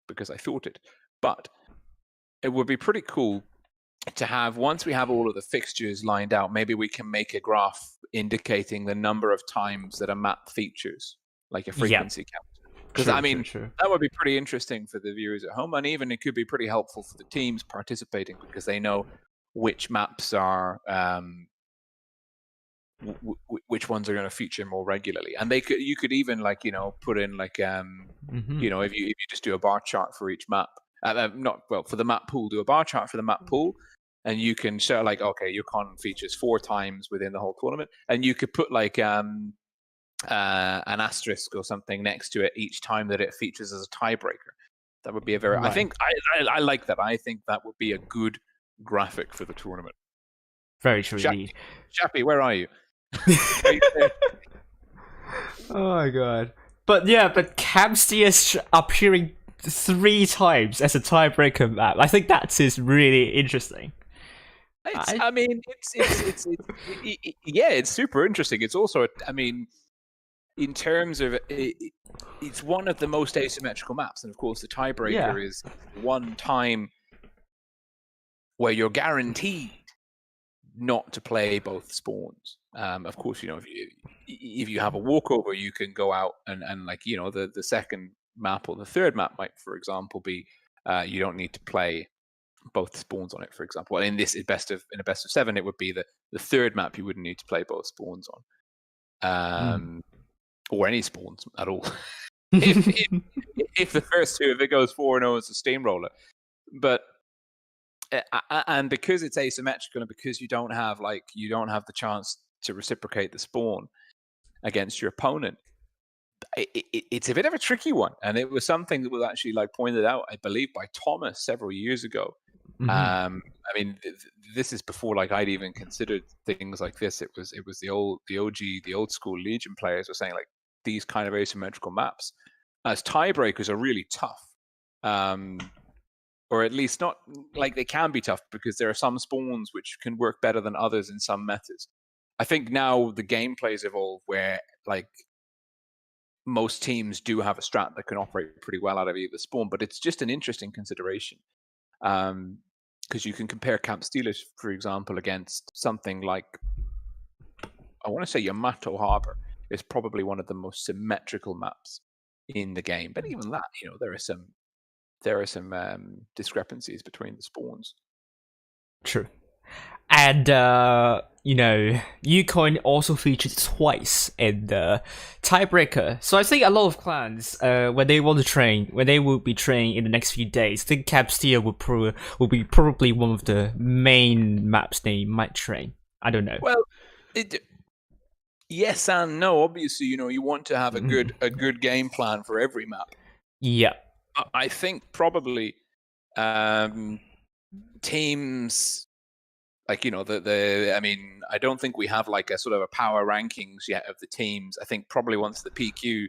because I thought it, but it would be pretty cool to have, once we have all of the fixtures lined out, maybe we can make a graph indicating the number of times that a map features, like a frequency count. Because I mean, that would be pretty interesting for the viewers at home, and even it could be pretty helpful for the teams participating because they know which maps are, which ones are going to feature more regularly. And you could even put in if you just do a bar chart for each map. For the map pool, do a bar chart for the map pool, and you can show okay, Yukon features 4 times within the whole tournament, and you could put an asterisk or something next to it each time that it features as a tiebreaker. That would be a very. I Right. think I like that. I think that would be a good graphic for the tournament. Very true indeed. Chappie, where are you? Oh my god. But yeah, but Camsteer appearing 3 times as a tiebreaker map. I think that is really interesting. I mean, it's super interesting. It's also, I mean, in terms of it's one of the most asymmetrical maps, and of course, the tiebreaker is one time where you're guaranteed not to play both spawns. Of course, you know, if you have a walkover, you can go out and like, you know, the second map or the third map might, for example, be you don't need to play both spawns on it, for example. And in this in a best of 7, it would be the third map you wouldn't need to play both spawns on, or any spawns at all. if the first 2, if it goes 4-0, it's a steamroller. But and because it's asymmetrical, and because you don't have the chance to reciprocate the spawn against your opponent, it's a bit of a tricky one. And it was something that was actually like pointed out, I believe, by Thomas several years ago. I mean, this is before like I'd even considered things like this. It was the old school Legion players were saying like these kind of asymmetrical maps as tiebreakers are really tough, or at least not like they can be tough because there are some spawns which can work better than others in some metas. I think now the gameplay's evolved where like most teams do have a strat that can operate pretty well out of either spawn, but it's just an interesting consideration. Because you can compare Camp Steelers, for example, against something like, I want to say Yamato Harbor is probably one of the most symmetrical maps in the game. But even that, you know, there are some discrepancies between the spawns. True. And you know, Ucoin also featured twice in the tiebreaker. So I think a lot of clans, when they want to train, when they will be training in the next few days, I think Capsteel will be probably one of the main maps they might train. I don't know. Well, yes and no. Obviously, you know, you want to have a good game plan for every map. Yeah. I think probably teams. Like, you know, I mean, I don't think we have like a sort of a power rankings yet of the teams. I think probably once the PQ,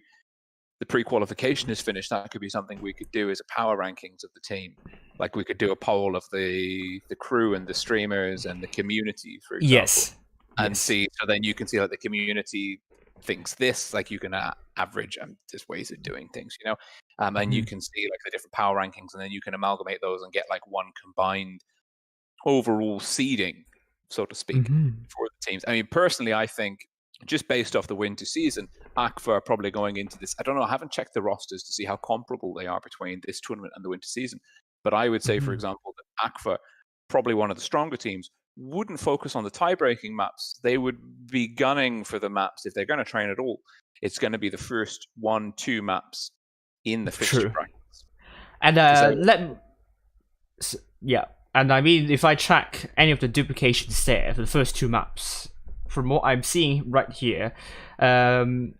the pre-qualification is finished, that could be something we could do as a power rankings of the team. Like we could do a poll of the crew and the streamers and the community, for example. Yes. And see, so then you can see like the community thinks this, like you can average, there's ways of doing things, you know, and you can see like the different power rankings, and then you can amalgamate those and get like one combined overall seeding, so to speak, for the teams. I mean, personally, I think just based off the winter season, AQVA are probably going into this. I don't know. I haven't checked the rosters to see how comparable they are between this tournament and the winter season. But I would say, for example, that AQVA, probably one of the stronger teams, wouldn't focus on the tie-breaking maps. They would be gunning for the maps if they're going to train at all. It's going to be the first 1-2 maps in the fixture brackets. And And I mean, if I track any of the duplications there for the first 2 maps, from what I'm seeing right here, I don't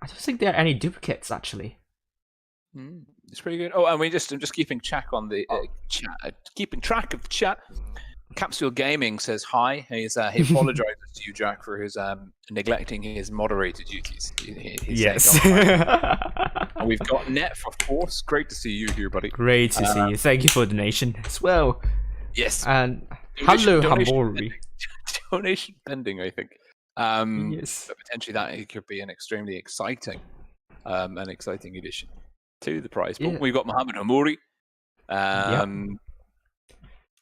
think there are any duplicates actually. It's pretty good. Oh, and I'm just keeping track on the chat. Keeping track of the chat. Capsule Gaming says hi. He apologizes to you, Jack, for his neglecting his moderator duties. Yes. And we've got Net, of course. Great to see you here, buddy. Great to see you. Thank you for the donation as well. Yes. And donation, hello, Hamori. Donation pending, I think. Yes. But potentially that could be an extremely exciting addition to the prize pool. We've got Mohammed Hamori.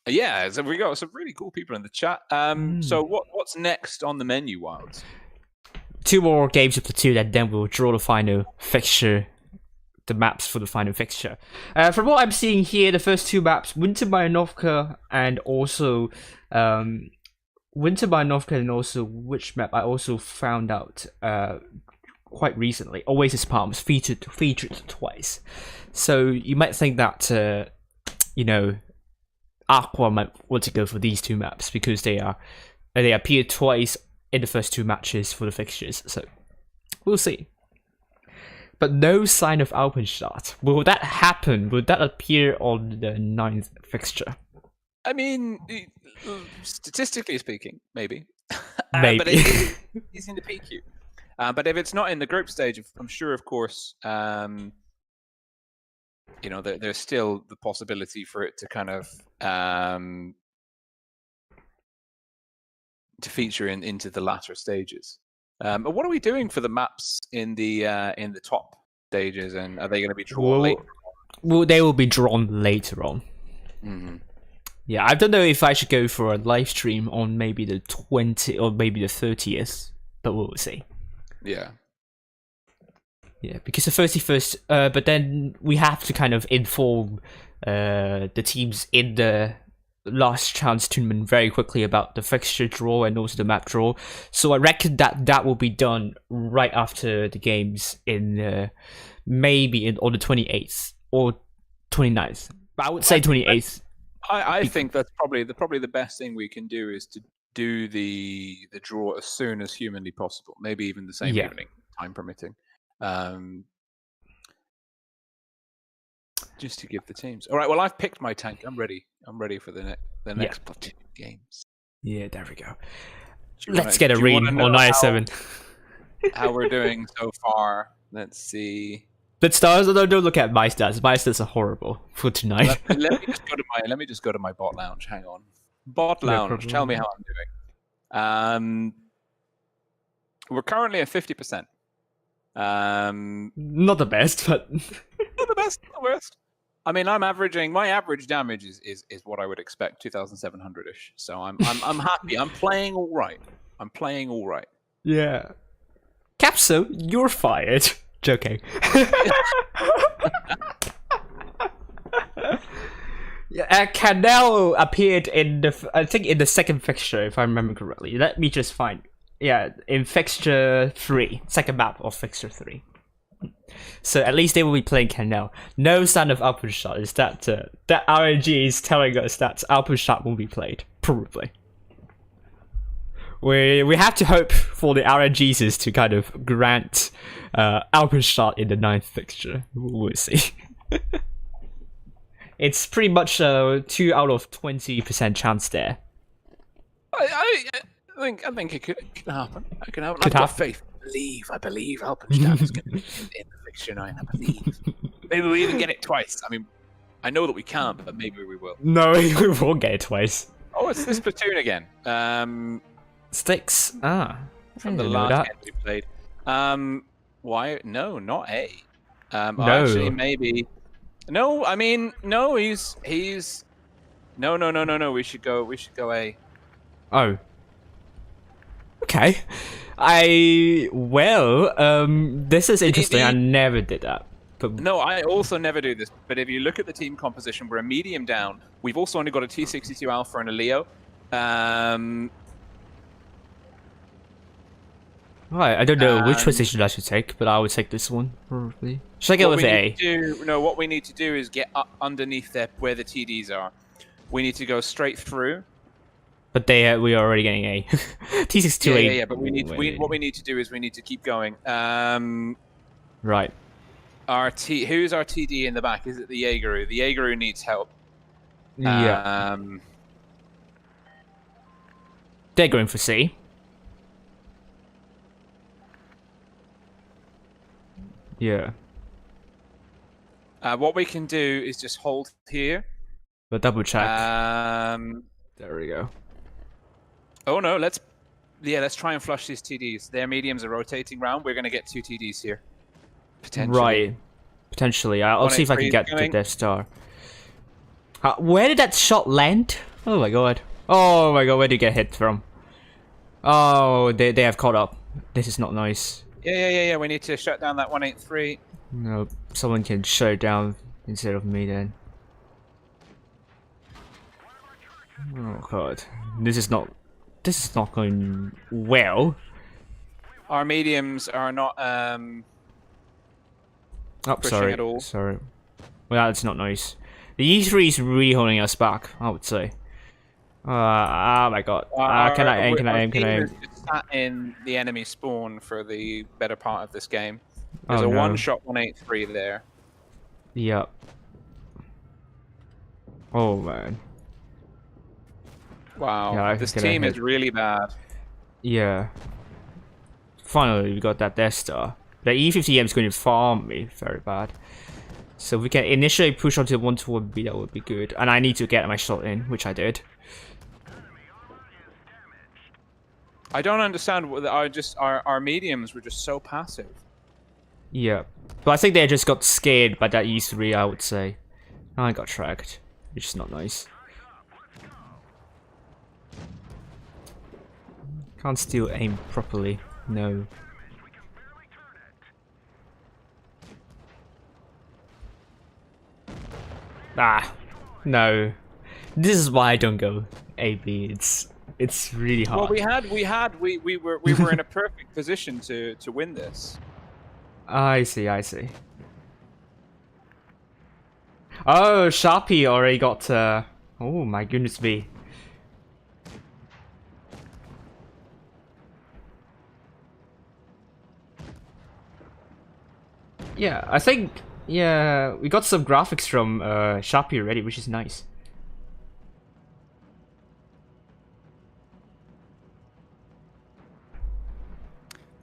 Yeah, so we got some really cool people in the chat. So what's next on the menu, Wilds? 2 more games of Platoon, and then we'll draw the final fixture, the maps for the final fixture. From what I'm seeing here, the first 2 maps, Winter Bayanovka and also which map I also found out quite recently. Oasis Palms featured twice. So you might think that you know, AQVA might want to go for these 2 maps because they appeared twice in the first 2 matches for the fixtures. So we'll see. but no sign of Alpenstadt. Will that happen? Will that appear on the 9th fixture? I mean, statistically speaking, maybe. Maybe. But it's in the PQ. But if it's not in the group stage, I'm sure, of course, you know, there's still the possibility for it to kind of to feature into the latter stages. But what are we doing for the maps in the top stages, and are they going to be drawn later? Well, they will be drawn later on. Mm-hmm. Yeah, I don't know if I should go for a live stream on maybe the 20th or maybe the 30th, but we'll see. Yeah. Yeah, because the 31st, but then we have to kind of inform the teams in the last chance tournament very quickly about the fixture draw and also the map draw. So I reckon that will be done right after the games in maybe on the 28th or 29th. But I would say 28th. I think that's probably the best thing we can do is to do the draw as soon as humanly possible. Maybe even the same evening, time permitting. Just to give the teams. All right. Well, I've picked my tank. I'm ready. I'm ready for the next platoon games. Yeah, there we go. Let's get a read on IS7. How we're doing so far? Let's see. But stars, don't look at my stats. My stats are horrible for tonight. Let me just go to my bot lounge. Hang on. Bot lounge. Tell me how I'm doing. We're currently at 50%. Not the best, but not the best, not the worst. I mean, my average damage is what I would expect, 2,700-ish. So I'm happy. I'm playing all right. Yeah. Capso, you're fired. Joking. Yeah, Canal appeared in I think in the second fixture, if I remember correctly. Let me just find. Yeah, in fixture 3, second map of fixture 3. So at least they will be playing Canal. No sign of Alpenstadt. Is that that RNG is telling us that Alpenstadt will be played? Probably. We have to hope for the RNGs to kind of grant Alpenstadt in the 9th fixture. We'll see. It's pretty much a 2 out of 20% chance there. I think it could happen. I've got faith. I believe Alpenstadt is going to be in the fixture 9. I believe. Maybe we even get it twice. I mean, I know that we can't, but maybe we will. No, we won't get it twice. Oh, it's this platoon again. Sticks. From the last game we played. Why? No, not A. No. Actually, maybe. No, I mean, no. He's. No. We should go A. Oh. Okay. This is interesting. I never did that. But no, I also never do this. But if you look at the team composition, we're a medium down. We've also only got a T62 Alpha and a Leo. Right, I don't know which position I should take, but I would take this one, probably. Should I go with A? What we need to do is get up underneath where the TDs are. We need to go straight through. But we are already getting A. T628. Yeah, but what we need to do is we need to keep going. Right. Who's our TD in the back? Is it the Jaegeru? The Jaegeru needs help. Yeah. They're going for C. Yeah. What we can do is just hold here. But double check. There we go. Oh no, let's try and flush these TDs. Their mediums are rotating round. We're gonna get 2 TDs here. Potentially. Right. Potentially. I'll see if I can get the Death Star. Where did that shot land? Oh my god. Oh my god, where did you get hit from? Oh, they have caught up. This is not nice. Yeah. We need to shut down that 183. No, someone can shut it down instead of me then. Oh god, this is not going well. Our mediums are not sorry. at all. Sorry. Well, that's not nice. The E3 is really holding us back, I would say. Oh my god. Can I aim? Sat in the enemy spawn for the better part of this game. There's Oh, a no. one-shot 183 there. Yep. Oh man. Wow, Yeah, I this can get a team hit. is really bad. Yeah. Finally, we got that Death Star. The E50M is going to farm me very bad. So if we can initially push onto the 1-2-1B, that would be good. And I need to get my shot in, which I did. I don't understand what our mediums were just so passive. Yeah. But I think they just got scared by that E3, I would say. I got tracked, which is not nice. Can't still aim properly. No. Ah, no. This is why I don't go AB. It's really hard. Well, we were in a perfect position to win this. I see. Oh, Sharpie already got. Oh my goodness me. Yeah, I think. Yeah, we got some graphics from Sharpie already, which is nice.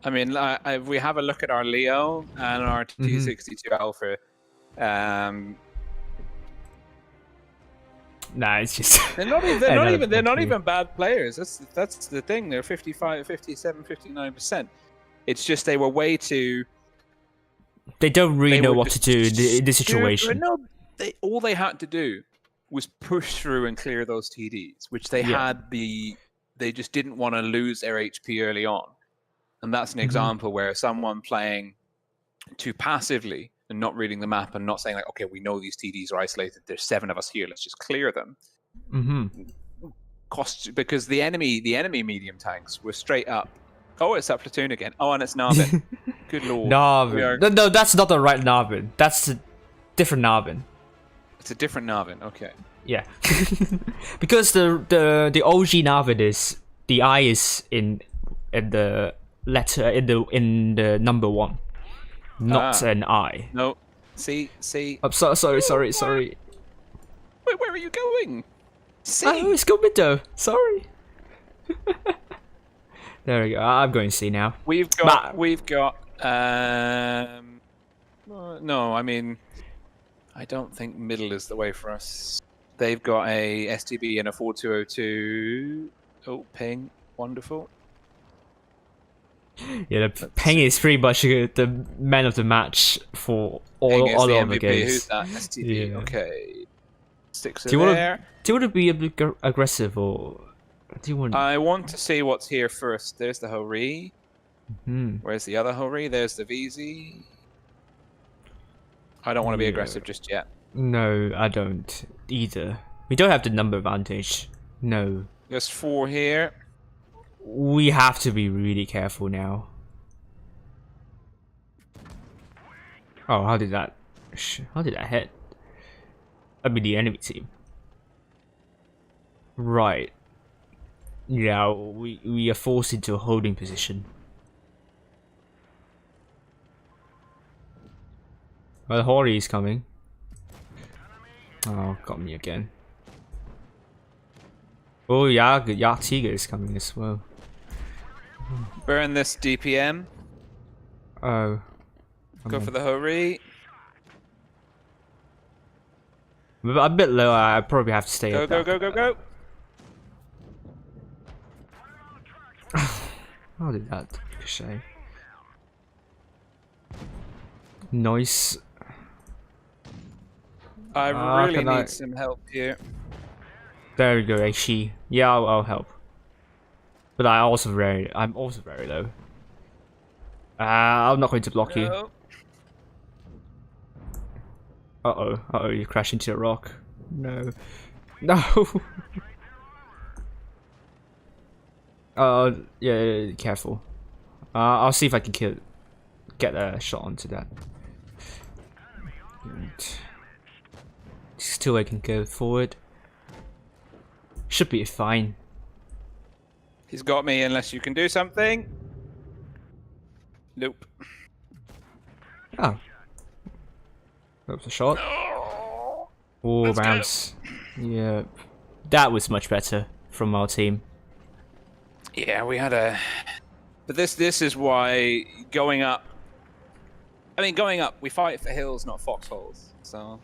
I mean, if we have a look at our Leo and our T62 Alpha, Nah, it's just. they're not even bad players. That's the thing. They're 55, 57, 59%. It's just they were way too. They don't really They know were what to do in this situation. No, all they had to do was push through and clear those TDs, which they had the. They just didn't want to lose their HP early on, and that's an example where someone playing too passively and not reading the map and not saying like, okay, we know these TDs are isolated. There's 7 of us here. Let's just clear them. Costs because the enemy medium tanks were straight up. Oh, it's that platoon again. Oh, and it's Narvin. Good lord. Narvin. No, that's not the right Narvin. That's a different Narvin. It's a different Narvin. Okay. Yeah. Because the OG Narvin is the I is in the letter in the number 1, not an I. No. See. I'm sorry. Wait, where are you going? See. Oh, it's good though. Sorry. There we go. I'm going to see now. We've got. No, I mean, I don't think middle is the way for us. They've got a STB and a 4202. Oh, ping. Wonderful. Yeah, the ping is pretty much the man of the match for all of the games. Who's that? STB. Yeah. Okay. 6 do you there. Do you want to be a bit aggressive or do you want? I want to see what's here first. There's the Hori. Where's the other Hori? There's the VZ. I don't want to be aggressive just yet. No, I don't either. We don't have the number advantage. No. There's 4 here. We have to be really careful now. Oh, how did that hit? I mean, the enemy team. Right. Yeah, we are forced into a holding position. Well, Hori is coming. Oh, got me again. Oh, Tiger is coming as well. Burn this DPM. Oh. Go for the Hori. I'm a bit low. I probably have to stay. Go. How did that ricochet? Nice. I really need some help here. There we go, actually. Yeah, I'll help. But I'm also very low. I'm not going to block you. Uh-oh, you crash into a rock. No. Yeah, careful. I'll see if I can get a shot onto that. Still I can go forward. Should be fine. He's got me unless you can do something. Nope. Oh. That was a shot. Oh, bounce. Yeah. That was much better from our team. Yeah, we had a... But this is why going up... I mean, going up, we fight for hills, not foxholes. So...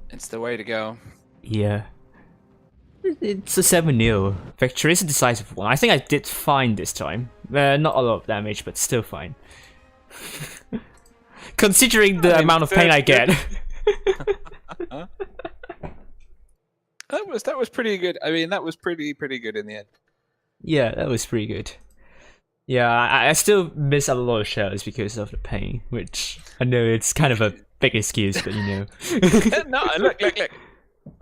It's the way to go. Yeah. It's a 7-0. Fixture is a decisive one. I think I did fine this time. Not a lot of damage, but still fine. Considering the amount of pain I get. That was pretty good. I mean, that was pretty good in the end. Yeah, that was pretty good. Yeah, I still miss a lot of shells because of the pain, which I know it's kind of a big excuse, but you know. No, look.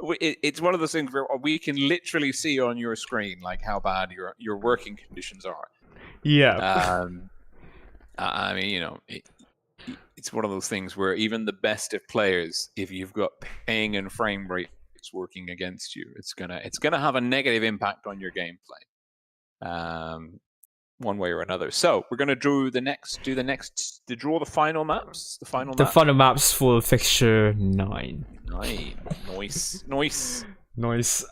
It's one of those things where we can literally see on your screen like how bad your working conditions are. Yeah. I mean, you know, it's one of those things where even the best of players, if you've got ping and frame rates working against you, it's gonna have a negative impact on your gameplay, one way or another. So we're gonna draw the final maps. The final maps for Fixture 9. Nice.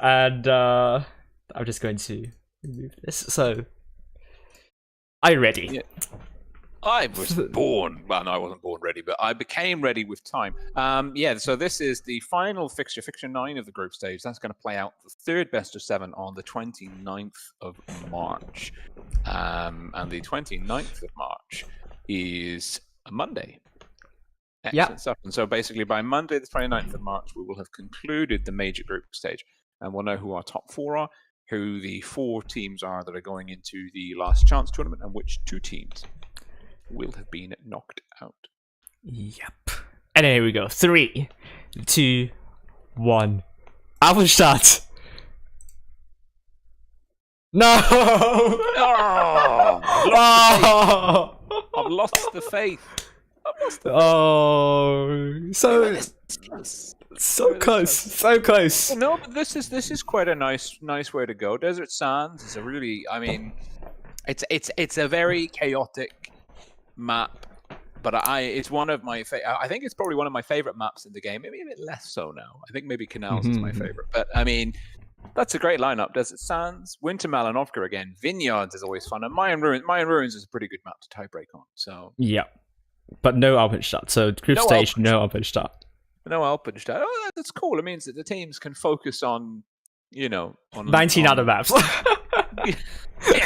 And I'm just going to remove this. So, are you ready? Yeah. I was born. Well, no, I wasn't born ready, but I became ready with time. Yeah. So this is the final fixture, Fixture 9 of the group stage. That's going to play out the third best of 7 on the 29th of March, and the 29th of March is a Monday. Excellent stuff. And so basically by Monday, the 29th of March, we will have concluded the major group stage. And we'll know who our top 4 are, who the 4 teams are that are going into the last chance tournament, and which 2 teams will have been knocked out. Yep. And here we go. 3, 2, 1. Alpha. No! Oh, I've lost the faith. Oh, so close. No, but this is quite a nice way to go. Desert Sands is a really, I mean, it's a very chaotic map, but it's one of my I think it's probably one of my favorite maps in the game. Maybe a bit less so now. I think maybe Canals is my favorite, but I mean, that's a great lineup. Desert Sands, Winter Malinovka again, Vineyards is always fun, and Mayan Ruins is a pretty good map to tiebreak on. So yeah. But no Alpenstadt, so group stage, no Alpenstadt. No Alpenstadt. Oh, that's cool. It means that the teams can focus on, you know, on 19 other maps. Yeah,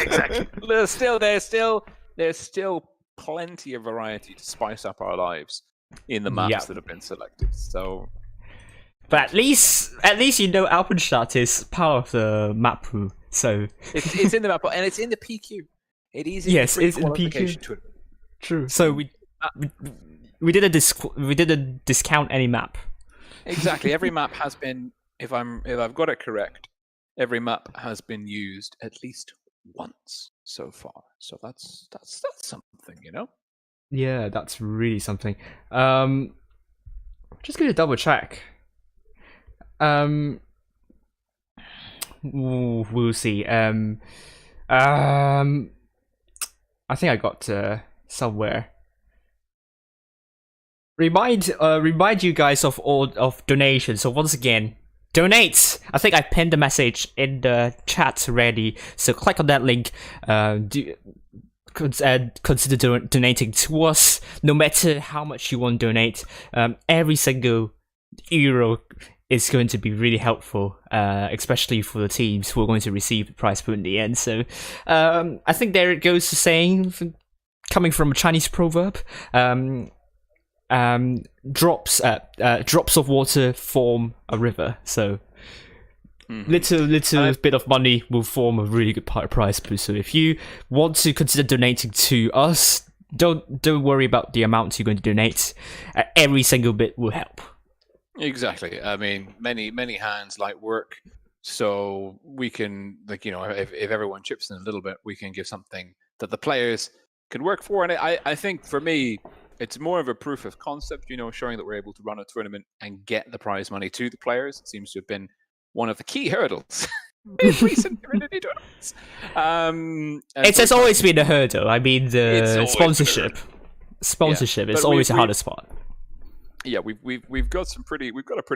exactly. There's still plenty of variety to spice up our lives in the maps that have been selected. So, but at least you know Alpenstadt is part of the map pool. So it's in the map pool, and it's in the PQ. It is in yes, the it's in PQ. Tournament. True. So we didn't discount any map. Exactly. Every map has been, if I've got it correct, every map has been used at least once so far. So that's something, you know. Yeah, that's really something. Just gonna double check. We'll see. I think I got somewhere. Remind you guys of all of donations. So once again, donate. I think I pinned the message in the chat already. So click on that link. Consider donating to us. No matter how much you want to donate, every single euro is going to be really helpful, especially for the teams who are going to receive the prize pool in the end. So I think there it goes the saying, coming from a Chinese proverb. Drops of water form a river. So little bit of money will form a really good prize pool. So if you want to consider donating to us, don't worry about the amount you're going to donate. Every single bit will help. Exactly. I mean, many hands like work, so we can, like, you know, if everyone chips in a little bit, we can give something that the players can work for. And I think for me, it's more of a proof of concept, you know, showing that we're able to run a tournament and get the prize money to the players. It seems to have been one of the key hurdles in recent community tournaments. It has always been a hurdle. I mean, the sponsorship. Sponsorship is But always the hardest part. Yeah, we've got a pretty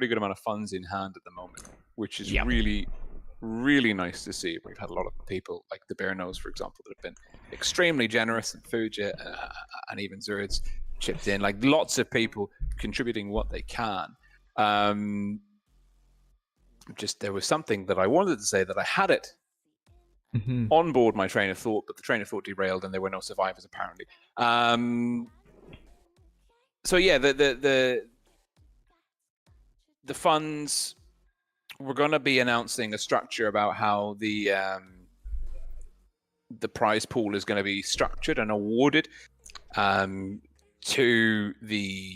good amount of funds in hand at the moment, which is really, really nice to see. We've had a lot of people like the DIN0S, for example, that have been extremely generous, and Fuji and even Zerd's chipped in. Like lots of people contributing what they can. Just there was something that I wanted to say that I had it on board my train of thought, but the train of thought derailed and there were no survivors apparently. So yeah, the funds, we're going to be announcing a structure about how the prize pool is going to be structured and awarded to the.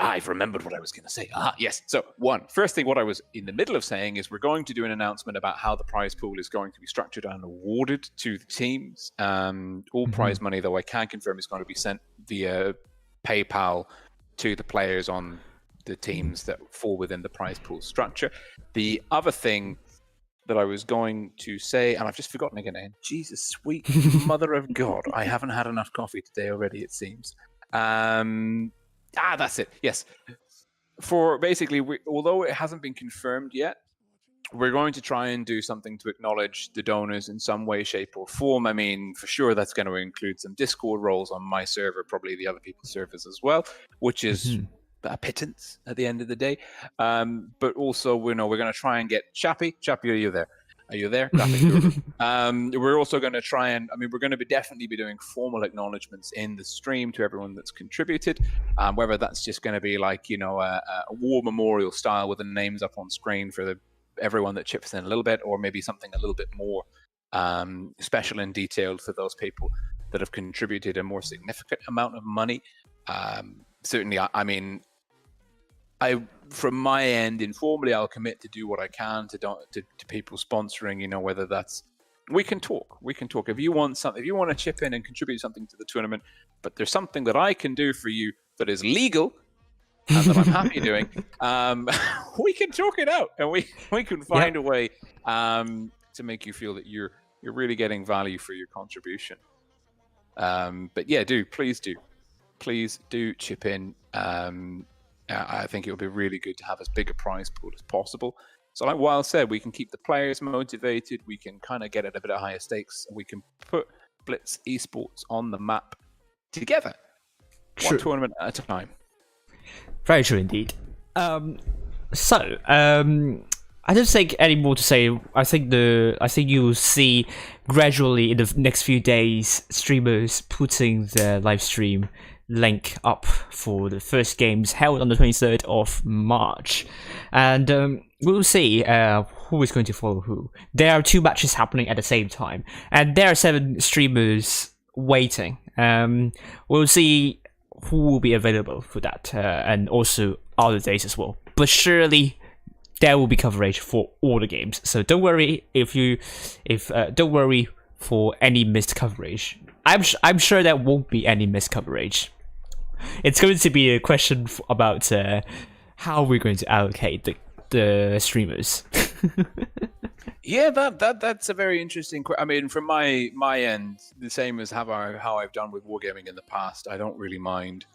I've remembered what I was going to say. Yes. So first thing, what I was in the middle of saying is we're going to do an announcement about how the prize pool is going to be structured and awarded to the teams. All prize money, though, I can confirm is going to be sent via PayPal to the players on the teams that fall within the prize pool structure. The other thing that I was going to say, and I've just forgotten again. Jesus, sweet mother of God. I haven't had enough coffee today already, it seems. That's it. Yes. For basically, although it hasn't been confirmed yet, we're going to try and do something to acknowledge the donors in some way, shape, or form. I mean, for sure, that's going to include some Discord roles on my server, probably the other people's servers as well, which is a pittance at the end of the day. But also, we're going to try and get Chappie. Chappie, are you there? Are you there? We're also going to try and, we're going to definitely be doing formal acknowledgements in the stream to everyone that's contributed, whether that's just going to be like, a war memorial style with the names up on screen for everyone that chips in a little bit, or maybe something a little bit more special and detailed for those people that have contributed a more significant amount of money. Certainly, from my end, informally, I'll commit to do what I can to people sponsoring. Whether that's we can talk. If you want something, if you want to chip in and contribute something to the tournament, but there's something that I can do for you that is legal and that I'm happy doing. We can talk it out, and we can find a way to make you feel that you're really getting value for your contribution. But yeah, please do chip in. I think it would be really good to have as big a prize pool as possible. So like Wild said, we can keep the players motivated. We can kind of get at a bit of higher stakes. We can put Blitz esports on the map together. One tournament at a time. Very true indeed. I don't think any more to say. I think you will see gradually in the next few days streamers putting their live stream link up for the first games held on the 23rd of March, and we'll see who is going to follow who. There are 2 matches happening at the same time, and there are 7 streamers waiting. We'll see who will be available for that, and also other days as well. But surely there will be coverage for all the games, so don't worry don't worry for any missed coverage. I'm sure there won't be any missed coverage. It's going to be a question about how we're going to allocate the streamers. Yeah, that's a very interesting question. From my end, the same as how I've done with Wargaming in the past. I don't really mind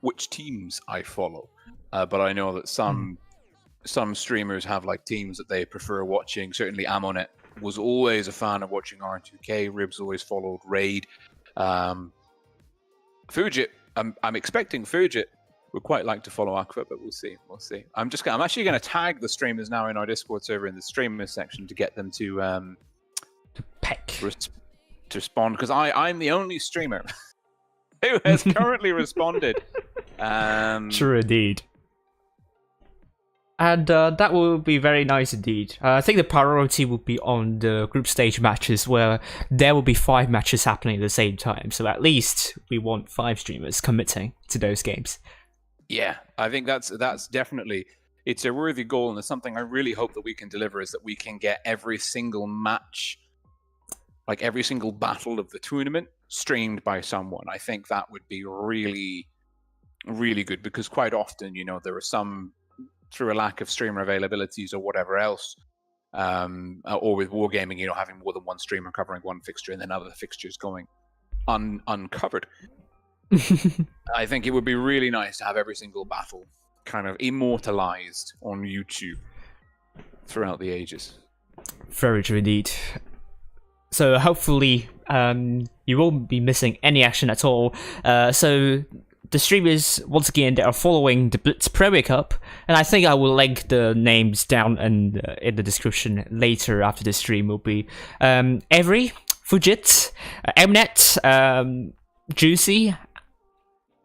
which teams I follow, but I know that some streamers have like teams that they prefer watching. Certainly, Amonet was always a fan of watching R2K. Ribs always followed Raid. Fujit, I'm expecting Fujit would quite like to follow AQVA, but we'll see. I'm actually going to tag the streamers now in our Discord server in the streamers section to get them to respond, because I'm the only streamer who has currently responded. True indeed. And that will be very nice indeed. I think the priority will be on the group stage matches, where there will be 5 matches happening at the same time. So at least we want 5 streamers committing to those games. Yeah, I think that's definitely, it's a worthy goal, and it's something I really hope that we can deliver, is that we can get every single match, like every single battle of the tournament, streamed by someone. I think that would be really, really good, because quite often, there are some, through a lack of streamer availabilities or whatever else, or with Wargaming, having more than one streamer covering one fixture and then other fixtures going uncovered. I think it would be really nice to have every single battle kind of immortalized on YouTube throughout the ages. Very true indeed. So hopefully you won't be missing any action at all. So the streamers, once again, they are following the Blitz Premier Cup, and I think I will link the names down in the description later after the stream. Will be Avery, Fujit, Mnet, Juicy,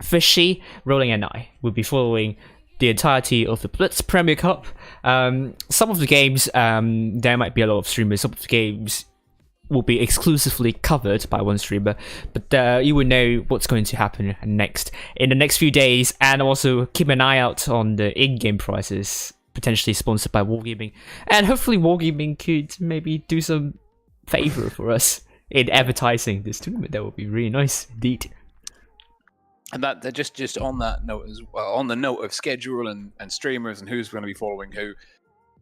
Fishy, Rolling, and I will be following the entirety of the Blitz Premier Cup. Some of the games, there might be a lot of streamers. Some of the games will be exclusively covered by one streamer, but you will know what's going to happen next in the next few days, and also keep an eye out on the in-game prizes, potentially sponsored by Wargaming, and hopefully Wargaming could maybe do some favor for us in advertising this tournament. That would be really nice indeed. And that just on that note as well, on the note of schedule and streamers and who's going to be following who,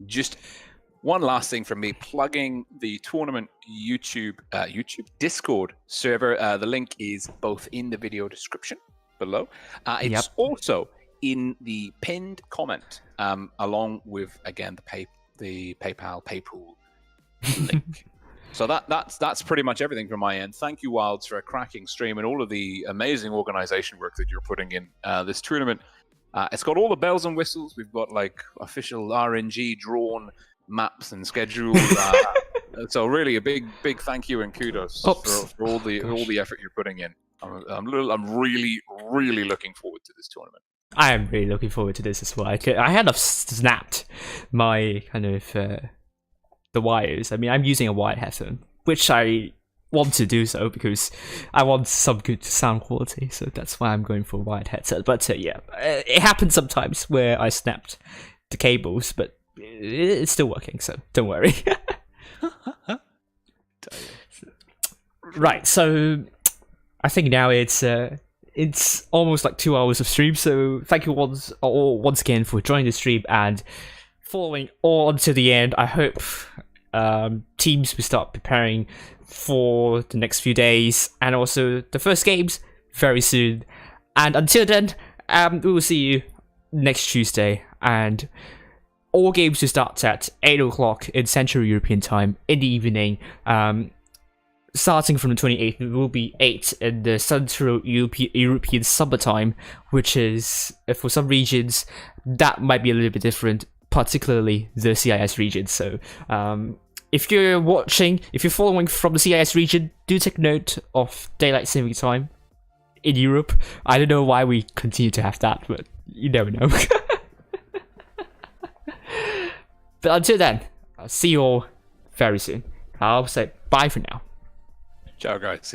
just one last thing from me, plugging the tournament YouTube Discord server. The link is both in the video description below. It's also in the pinned comment, along with again the PayPal Paypool link. So that's pretty much everything from my end. Thank you, Wilds, for a cracking stream and all of the amazing organization work that you're putting in this tournament. It's got all the bells and whistles. We've got like official RNG drawn maps and schedules. So really a big thank you and kudos for all the effort you're putting in. I'm really looking forward to this tournament. I am really looking forward to this as well. I had snapped my kind of the wires. I mean, I'm using a wired headphone, which I want to do so because I want some good sound quality. So that's why I'm going for a wired headset. But yeah, it happens sometimes where I snapped the cables, but it's still working, so don't worry. Right, so I think now it's almost like 2 hours of stream, so thank you once again for joining the stream and following all until the end. I hope teams will start preparing for the next few days and also the first games very soon. And until then, we will see you next Tuesday, and all games will start at 8 o'clock in Central European time in the evening. Starting from the 28th, it will be 8 in the Central European summertime, which is, for some regions, that might be a little bit different, particularly the CIS region. So if you're following from the CIS region, do take note of daylight saving time in Europe. I don't know why we continue to have that, but you never know. But until then, I'll see you all very soon. I'll say bye for now. Ciao, guys. See you.